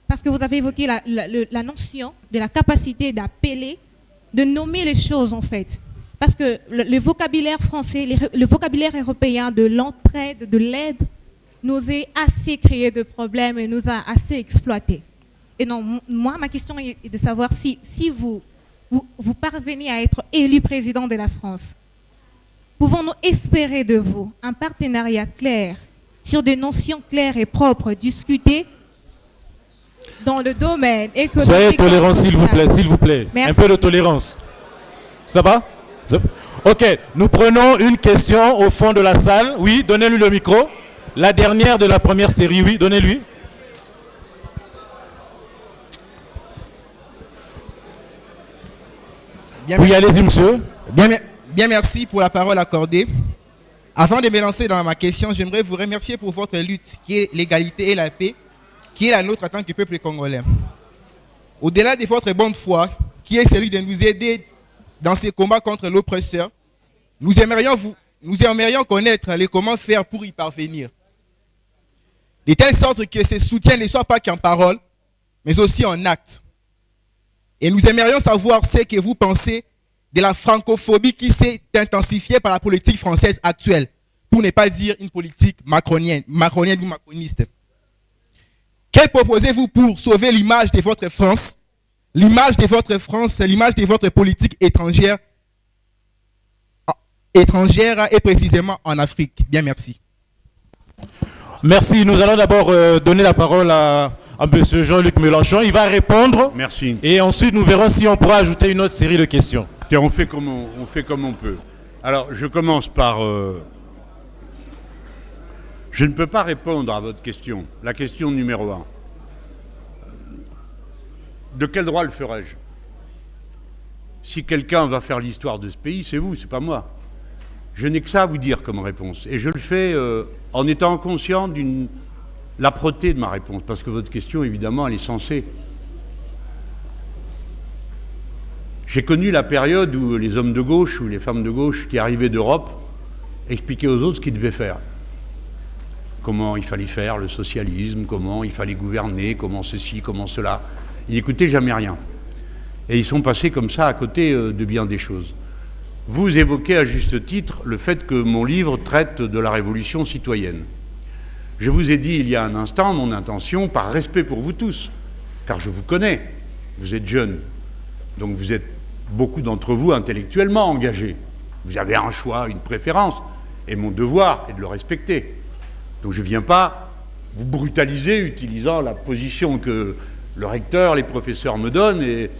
Parce que vous avez évoqué la notion de la capacité d'appeler, de nommer les choses en fait. Parce que le vocabulaire français, le vocabulaire européen de l'entraide, de l'aide, nous a assez créé de problèmes et nous a assez exploités. Et non, moi, ma question est de savoir si vous vous parvenez à être élu président de la France, pouvons-nous espérer de vous un partenariat clair sur des notions claires et propres discutées dans le domaine économique? Soyez tolérants, s'il vous plaît, s'il vous plaît. Merci. Un peu de tolérance. Ça va? Ok, nous prenons une question au fond de la salle. Oui, donnez-lui le micro. La dernière de la première série, oui, donnez-lui. Oui, allez-y, monsieur. Bien, merci pour la parole accordée. Avant de me lancer dans ma question, j'aimerais vous remercier pour votre lutte, qui est l'égalité et la paix, qui est la nôtre en tant que peuple congolais. Au-delà de votre bonne foi, qui est celui de nous aider dans ces combats contre l'oppresseur, nous aimerions connaître les comment faire pour y parvenir. De telle sorte que ce soutien ne soit pas qu'en parole, mais aussi en acte. Et nous aimerions savoir ce que vous pensez de la francophobie qui s'est intensifiée par la politique française actuelle, pour ne pas dire une politique macronienne ou macroniste. Que proposez-vous pour sauver l'image de votre France, l'image de votre politique étrangère et précisément en Afrique? Bien, merci. Merci. Nous allons d'abord donner la parole à M. Jean-Luc Mélenchon. Il va répondre. Merci. Et ensuite, nous verrons si on pourra ajouter une autre série de questions. On fait comme on peut. Alors, je commence par... Je ne peux pas répondre à votre question. La question numéro 1. De quel droit le ferais-je? Si quelqu'un va faire l'histoire de ce pays, c'est vous, c'est pas moi. Je n'ai que ça à vous dire comme réponse. Et je le fais en étant conscient de l'âpreté de ma réponse, parce que votre question, évidemment, elle est censée. J'ai connu la période où les hommes de gauche ou les femmes de gauche qui arrivaient d'Europe expliquaient aux autres ce qu'ils devaient faire. Comment il fallait faire le socialisme, comment il fallait gouverner, comment ceci, comment cela. Ils n'écoutaient jamais rien. Et ils sont passés comme ça à côté de bien des choses. Vous évoquez à juste titre le fait que mon livre traite de la révolution citoyenne. Je vous ai dit il y a un instant mon intention, par respect pour vous tous, car je vous connais, vous êtes jeunes, donc vous êtes beaucoup d'entre vous intellectuellement engagés. Vous avez un choix, une préférence, et mon devoir est de le respecter. Donc je ne viens pas vous brutaliser utilisant la position que le recteur, les professeurs me donnent, et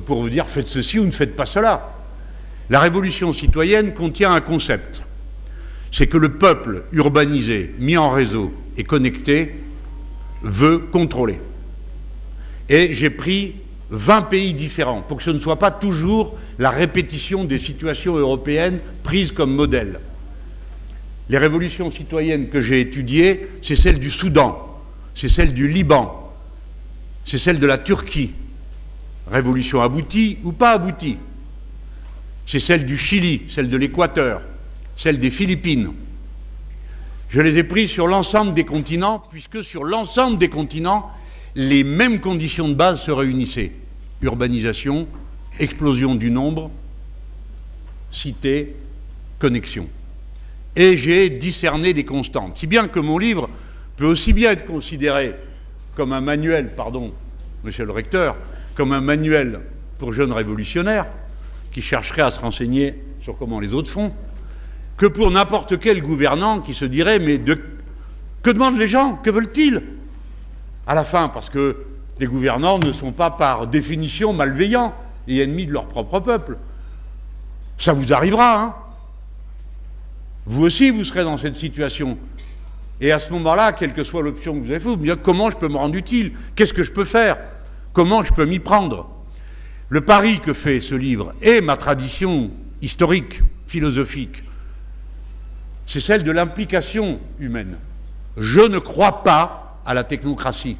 pour vous dire faites ceci ou ne faites pas cela. La révolution citoyenne contient un concept. C'est que le peuple urbanisé, mis en réseau et connecté, veut contrôler. Et j'ai pris 20 pays différents pour que ce ne soit pas toujours la répétition des situations européennes prises comme modèle. Les révolutions citoyennes que j'ai étudiées, c'est celle du Soudan, c'est celle du Liban, c'est celle de la Turquie. Révolution aboutie ou pas aboutie. C'est celle du Chili, celle de l'Équateur, celle des Philippines. Je les ai prises sur l'ensemble des continents, puisque sur l'ensemble des continents, les mêmes conditions de base se réunissaient. Urbanisation, explosion du nombre, cité, connexion. Et j'ai discerné des constantes. Si bien que mon livre peut aussi bien être considéré comme un manuel, pardon, monsieur le recteur, comme un manuel pour jeunes révolutionnaires qui chercheraient à se renseigner sur comment les autres font, que pour n'importe quel gouvernant qui se dirait « mais que demandent les gens? Que veulent-ils » à la fin, parce que les gouvernants ne sont pas par définition malveillants et ennemis de leur propre peuple. Ça vous arrivera, hein? Vous aussi, vous serez dans cette situation. Et à ce moment-là, quelle que soit l'option que vous avez faite, vous me direz comment je peux me rendre utile? Qu'est-ce que je peux faire? Comment je peux m'y prendre? Le pari que fait ce livre et ma tradition historique, philosophique, c'est celle de l'implication humaine. Je ne crois pas à la technocratie.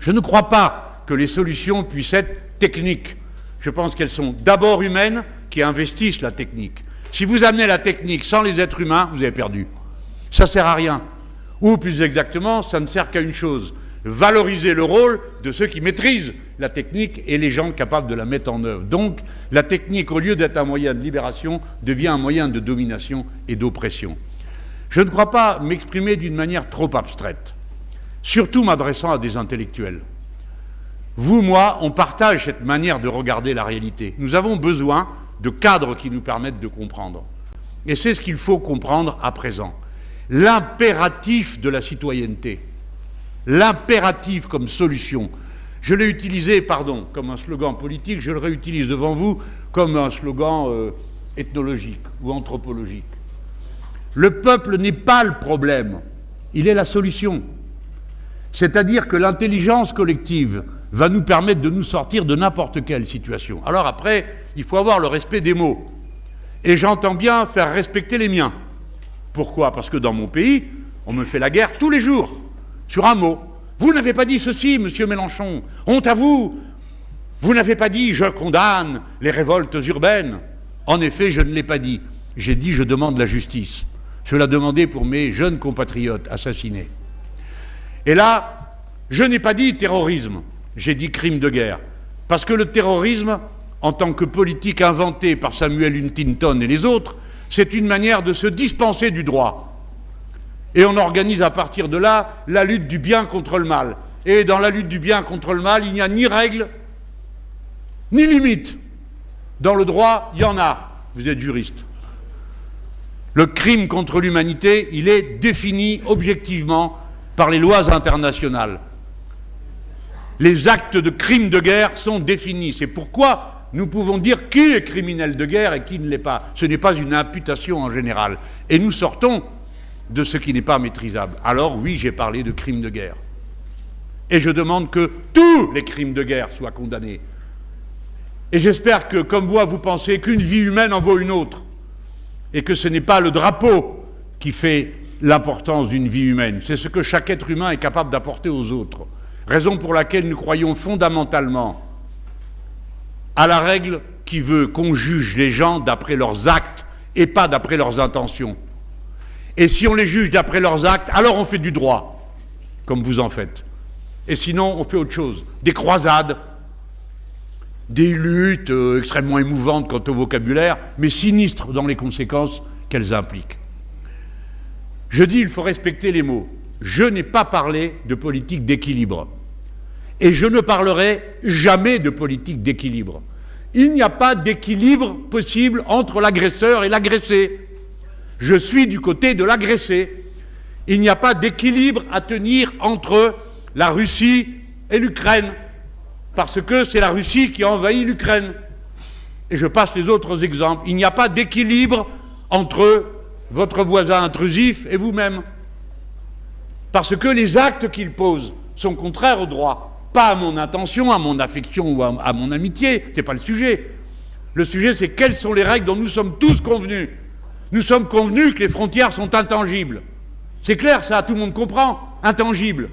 Je ne crois pas que les solutions puissent être techniques. Je pense qu'elles sont d'abord humaines qui investissent la technique. Si vous amenez la technique sans les êtres humains, vous avez perdu. Ça ne sert à rien. Ou plus exactement, ça ne sert qu'à une chose, valoriser le rôle de ceux qui maîtrisent la technique et les gens capables de la mettre en œuvre. Donc, la technique, au lieu d'être un moyen de libération, devient un moyen de domination et d'oppression. Je ne crois pas m'exprimer d'une manière trop abstraite, surtout m'adressant à des intellectuels. Vous, moi, on partage cette manière de regarder la réalité. Nous avons besoin de cadres qui nous permettent de comprendre. Et c'est ce qu'il faut comprendre à présent. L'impératif de la citoyenneté. L'impératif comme solution. Je l'ai utilisé, comme un slogan politique, je le réutilise devant vous comme un slogan ethnologique ou anthropologique. Le peuple n'est pas le problème, il est la solution. C'est-à-dire que l'intelligence collective va nous permettre de nous sortir de n'importe quelle situation. Alors après, il faut avoir le respect des mots. Et j'entends bien faire respecter les miens. Pourquoi? Parce que dans mon pays, on me fait la guerre tous les jours, sur un mot. Vous n'avez pas dit ceci, monsieur Mélenchon. Honte à vous. Vous n'avez pas dit « je condamne les révoltes urbaines ». En effet, je ne l'ai pas dit. J'ai dit « je demande la justice ». Je l'ai demandé pour mes jeunes compatriotes assassinés. Et là, je n'ai pas dit terrorisme, j'ai dit crime de guerre. Parce que le terrorisme, en tant que politique inventée par Samuel Huntington et les autres, c'est une manière de se dispenser du droit. Et on organise à partir de là la lutte du bien contre le mal. Et dans la lutte du bien contre le mal, il n'y a ni règle, ni limite. Dans le droit, il y en a. Vous êtes juriste. Le crime contre l'humanité, il est défini objectivement par les lois internationales. Les actes de crimes de guerre sont définis. C'est pourquoi nous pouvons dire qui est criminel de guerre et qui ne l'est pas. Ce n'est pas une imputation en général. Et nous sortons de ce qui n'est pas maîtrisable. Alors oui, j'ai parlé de crimes de guerre. Et je demande que tous les crimes de guerre soient condamnés. Et j'espère que, comme moi, vous pensez qu'une vie humaine en vaut une autre. Et que ce n'est pas le drapeau qui fait l'importance d'une vie humaine. C'est ce que chaque être humain est capable d'apporter aux autres. Raison pour laquelle nous croyons fondamentalement à la règle qui veut qu'on juge les gens d'après leurs actes et pas d'après leurs intentions. Et si on les juge d'après leurs actes, alors on fait du droit, comme vous en faites. Et sinon, on fait autre chose. Des croisades, des luttes extrêmement émouvantes quant au vocabulaire, mais sinistres dans les conséquences qu'elles impliquent. Je dis, il faut respecter les mots. Je n'ai pas parlé de politique d'équilibre. Et je ne parlerai jamais de politique d'équilibre. Il n'y a pas d'équilibre possible entre l'agresseur et l'agressé. Je suis du côté de l'agressé. Il n'y a pas d'équilibre à tenir entre la Russie et l'Ukraine, parce que c'est la Russie qui a envahi l'Ukraine. Et je passe les autres exemples. Il n'y a pas d'équilibre entre votre voisin intrusif et vous-même, parce que les actes qu'il pose sont contraires au droit. Pas à mon intention, à mon affection ou à mon amitié, c'est pas le sujet. Le sujet, c'est quelles sont les règles dont nous sommes tous convenus. Nous sommes convenus que les frontières sont intangibles. C'est clair, ça, tout le monde comprend, intangibles.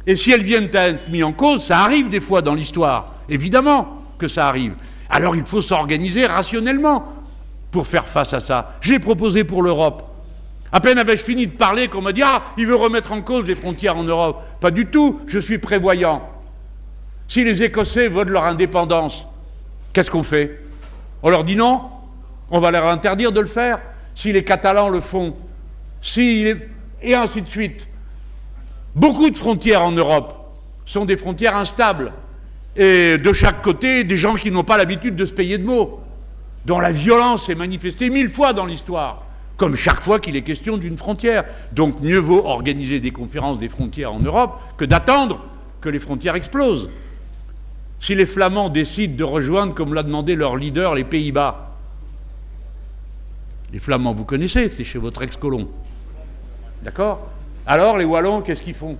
Et si elles viennent à être mises en cause, ça arrive des fois dans l'histoire, évidemment que ça arrive. Alors il faut s'organiser rationnellement pour faire face à ça. Je l'ai proposé pour l'Europe. À peine avais-je fini de parler qu'on m'a dit « Ah, il veut remettre en cause les frontières en Europe ». Pas du tout, je suis prévoyant. Si les Écossais veulent leur indépendance, qu'est-ce qu'on fait? On leur dit non, on va leur interdire de le faire. Si les Catalans le font, et ainsi de suite. Beaucoup de frontières en Europe sont des frontières instables. Et de chaque côté, des gens qui n'ont pas l'habitude de se payer de mots, dont la violence est manifestée 1000 fois dans l'histoire, comme chaque fois qu'il est question d'une frontière. Donc mieux vaut organiser des conférences des frontières en Europe que d'attendre que les frontières explosent. Si les Flamands décident de rejoindre, comme l'a demandé leur leader, les Pays-Bas, les Flamands, vous connaissez, c'est chez votre ex-colon. D'accord? Alors les Wallons, qu'est-ce qu'ils font?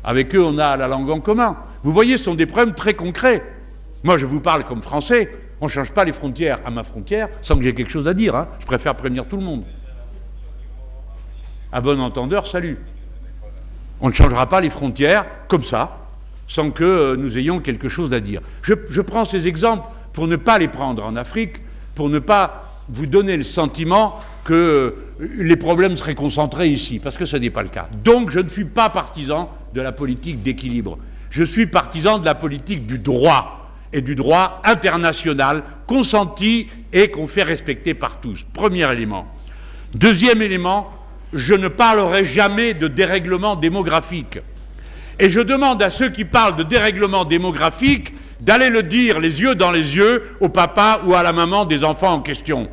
Avec eux, on a la langue en commun. Vous voyez, ce sont des problèmes très concrets. Moi, je vous parle comme Français. On ne change pas les frontières à ma frontière sans que j'ai quelque chose à dire. Hein. Je préfère prévenir tout le monde. À bon entendeur, salut. On ne changera pas les frontières comme ça, sans que nous ayons quelque chose à dire. Je prends ces exemples pour ne pas les prendre en Afrique, pour ne pas vous donner le sentiment que les problèmes seraient concentrés ici, parce que ce n'est pas le cas. Donc je ne suis pas partisan de la politique d'équilibre. Je suis partisan de la politique du droit, et du droit international consenti et qu'on fait respecter par tous. Premier élément. Deuxième élément, je ne parlerai jamais de dérèglement démographique. Et je demande à ceux qui parlent de dérèglement démographique d'aller le dire les yeux dans les yeux au papa ou à la maman des enfants en question.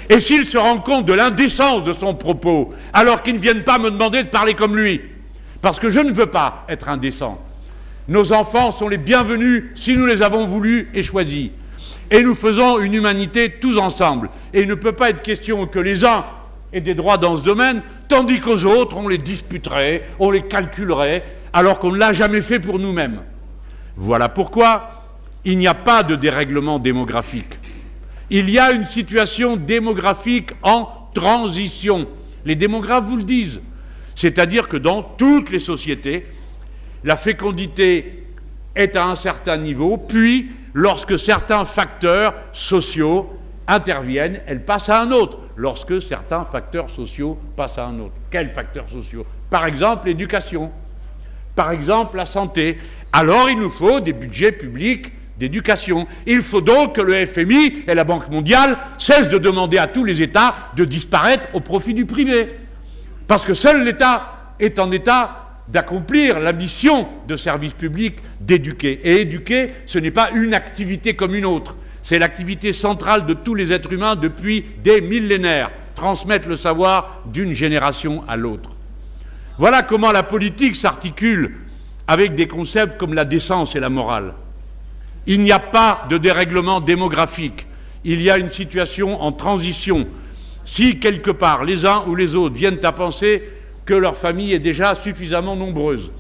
Et s'ils se rendent compte de l'indécence de son propos, alors qu'ils ne viennent pas me demander de parler comme lui, parce que je ne veux pas être indécent. Nos enfants sont les bienvenus si nous les avons voulus et choisis. Et nous faisons une humanité tous ensemble. Et il ne peut pas être question que les uns aient des droits dans ce domaine, tandis qu'aux autres, on les disputerait, on les calculerait, alors qu'on ne l'a jamais fait pour nous-mêmes. Voilà pourquoi il n'y a pas de dérèglement démographique. Il y a une situation démographique en transition. Les démographes vous le disent. C'est-à-dire que dans toutes les sociétés, la fécondité est à un certain niveau, puis, lorsque certains facteurs sociaux interviennent, elle passe à un autre. Lorsque certains facteurs sociaux passent à un autre. Quels facteurs sociaux? Par exemple, l'éducation. Par exemple, la santé. Alors, il nous faut des budgets publics d'éducation. Il faut donc que le FMI et la Banque mondiale cessent de demander à tous les États de disparaître au profit du privé. Parce que seul l'État est en état d'accomplir la mission de service public d'éduquer. Et éduquer, ce n'est pas une activité comme une autre. C'est l'activité centrale de tous les êtres humains depuis des millénaires. Transmettre le savoir d'une génération à l'autre. Voilà comment la politique s'articule avec des concepts comme la décence et la morale. Il n'y a pas de dérèglement démographique. Il y a une situation en transition. Si, quelque part, les uns ou les autres viennent à penser que leur famille est déjà suffisamment nombreuse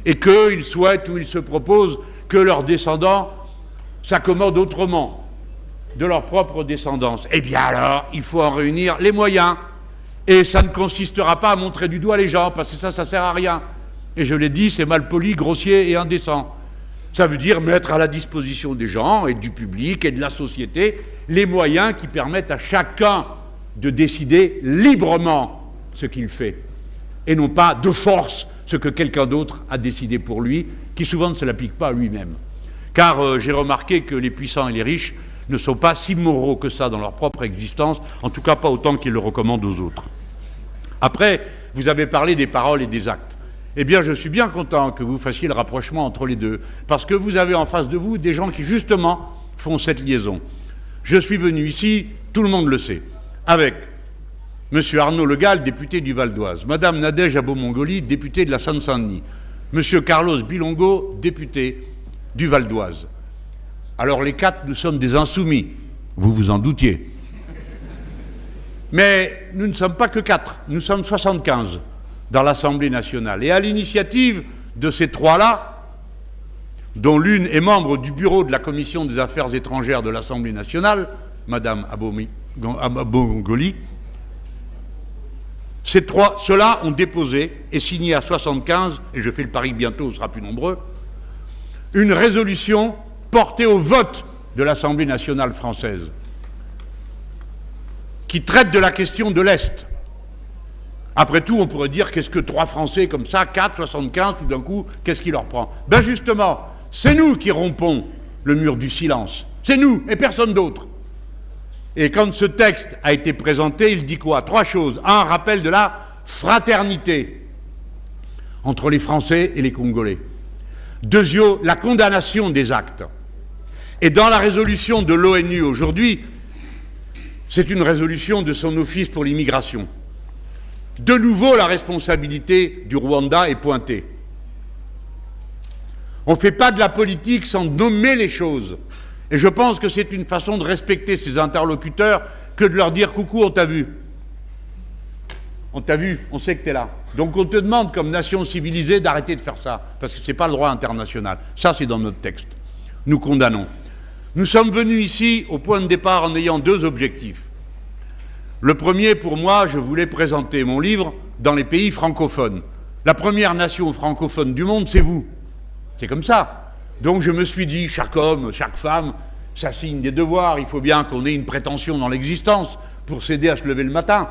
et qu'ils souhaitent ou ils se proposent que leurs descendants s'accommodent autrement de leur propre descendance, eh bien alors, il faut en réunir les moyens. Et ça ne consistera pas à montrer du doigt les gens, parce que ça ne sert à rien. Et je l'ai dit, c'est mal poli, grossier et indécent. Ça veut dire mettre à la disposition des gens et du public et de la société les moyens qui permettent à chacun de décider librement ce qu'il fait, et non pas de force ce que quelqu'un d'autre a décidé pour lui, qui souvent ne se l'applique pas à lui-même. Car j'ai remarqué que les puissants et les riches ne sont pas si moraux que ça dans leur propre existence, en tout cas pas autant qu'ils le recommandent aux autres. Après, vous avez parlé des paroles et des actes. Eh bien, je suis bien content que vous fassiez le rapprochement entre les deux, parce que vous avez en face de vous des gens qui, justement, font cette liaison. Je suis venu ici, tout le monde le sait, avec M. Arnaud Le Gall, député du Val d'Oise, Mme Nadège Abo-Mongolie, députée de la Seine-Saint-Denis, M. Carlos Bilongo, député du Val d'Oise. Alors les quatre, nous sommes des insoumis, vous vous en doutiez. Mais nous ne sommes pas que 4, nous sommes 75 dans l'Assemblée nationale. Et à l'initiative de ces trois-là, dont l'une est membre du bureau de la Commission des Affaires étrangères de l'Assemblée nationale, Mme Abo-Mongolie, ceux-là ont déposé et signé à 75, et je fais le pari que bientôt on sera plus nombreux, une résolution portée au vote de l'Assemblée nationale française, qui traite de la question de l'Est. Après tout, on pourrait dire, qu'est-ce que 3 Français comme ça, 4, 75, tout d'un coup, qu'est-ce qui leur prend? Ben justement, c'est nous qui rompons le mur du silence. C'est nous, et personne d'autre. Et quand ce texte a été présenté, il dit quoi? 3 choses. 1, rappel de la fraternité entre les Français et les Congolais. 2, la condamnation des actes. Et dans la résolution de l'ONU aujourd'hui, c'est une résolution de son office pour l'immigration. De nouveau, la responsabilité du Rwanda est pointée. On ne fait pas de la politique sans nommer les choses. Et je pense que c'est une façon de respecter ses interlocuteurs que de leur dire « Coucou, on t'a vu. On t'a vu, on sait que t'es là. » Donc on te demande, comme nation civilisée, d'arrêter de faire ça, parce que ce n'est pas le droit international. Ça, c'est dans notre texte. Nous condamnons. Nous sommes venus ici, au point de départ, en ayant 2 objectifs. Le premier, pour moi, je voulais présenter mon livre dans les pays francophones. La première nation francophone du monde, c'est vous. C'est comme ça. Donc je me suis dit, chaque homme, chaque femme, ça signe des devoirs, il faut bien qu'on ait une prétention dans l'existence pour s'aider à se lever le matin.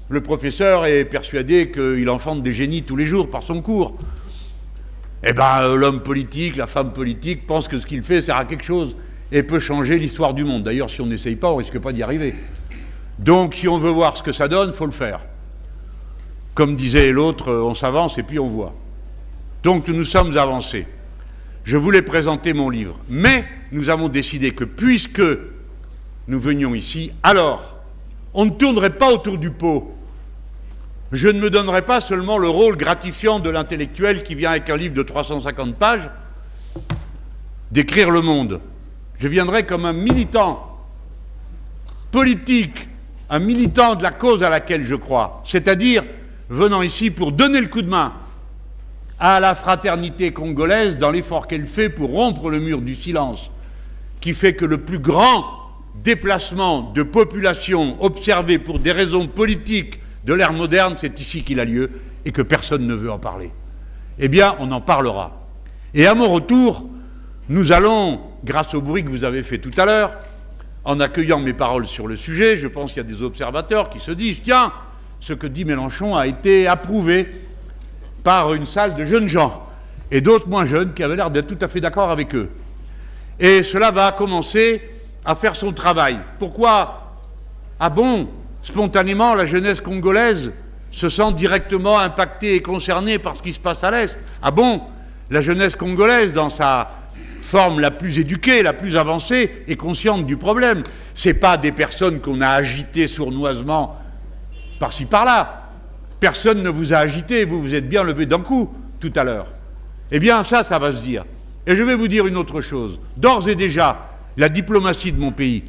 Le professeur est persuadé qu'il enfante des génies tous les jours par son cours. Eh bien, l'homme politique, la femme politique pense que ce qu'il fait sert à quelque chose et peut changer l'histoire du monde. D'ailleurs, si on n'essaye pas, on ne risque pas d'y arriver. Donc, si on veut voir ce que ça donne, il faut le faire. Comme disait l'autre, on s'avance et puis on voit. Donc nous sommes avancés. Je voulais présenter mon livre, mais nous avons décidé que puisque nous venions ici, alors on ne tournerait pas autour du pot. Je ne me donnerai pas seulement le rôle gratifiant de l'intellectuel qui vient avec un livre de 350 pages décrire le monde. Je viendrai comme un militant politique, un militant de la cause à laquelle je crois, c'est-à-dire venant ici pour donner le coup de main à la fraternité congolaise dans l'effort qu'elle fait pour rompre le mur du silence, qui fait que le plus grand déplacement de population observé pour des raisons politiques de l'ère moderne, c'est ici qu'il a lieu et que personne ne veut en parler. Eh bien, on en parlera. Et à mon retour, nous allons, grâce au bruit que vous avez fait tout à l'heure, en accueillant mes paroles sur le sujet, je pense qu'il y a des observateurs qui se disent « Tiens, ce que dit Mélenchon a été approuvé par une salle de jeunes gens, et d'autres moins jeunes qui avaient l'air d'être tout à fait d'accord avec eux. » Et cela va commencer à faire son travail. Pourquoi? Ah bon, spontanément, la jeunesse congolaise se sent directement impactée et concernée par ce qui se passe à l'Est. Ah bon, la jeunesse congolaise, dans sa forme la plus éduquée, la plus avancée, est consciente du problème. Ce n'est pas des personnes qu'on a agitées sournoisement par-ci par-là. Personne ne vous a agité, vous vous êtes bien levé d'un coup tout à l'heure. Eh bien, ça va se dire. Et je vais vous dire une autre chose. D'ores et déjà, la diplomatie de mon pays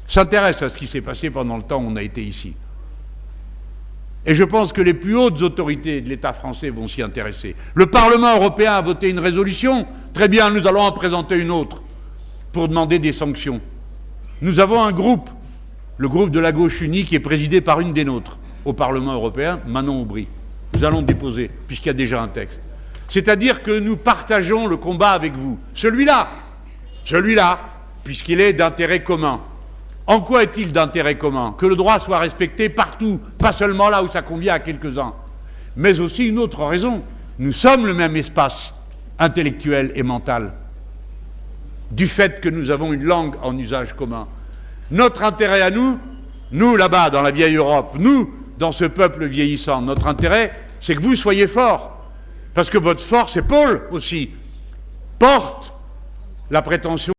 s'intéresse à ce qui s'est passé pendant le temps où on a été ici. Et je pense que les plus hautes autorités de l'État français vont s'y intéresser. Le Parlement européen a voté une résolution. Très bien, nous allons en présenter une autre pour demander des sanctions. Nous avons un groupe, le groupe de la gauche unie, qui est présidé par une des nôtres au Parlement européen, Manon Aubry. Nous allons le déposer, puisqu'il y a déjà un texte. C'est-à-dire que nous partageons le combat avec vous. Celui-là, puisqu'il est d'intérêt commun. En quoi est-il d'intérêt commun? Que le droit soit respecté partout, pas seulement là où ça convient à quelques-uns. Mais aussi une autre raison. Nous sommes le même espace intellectuel et mental, du fait que nous avons une langue en usage commun. Notre intérêt à nous là-bas, dans la vieille Europe, nous, dans ce peuple vieillissant, notre intérêt, c'est que vous soyez forts. Parce que votre force épaule aussi, porte la prétention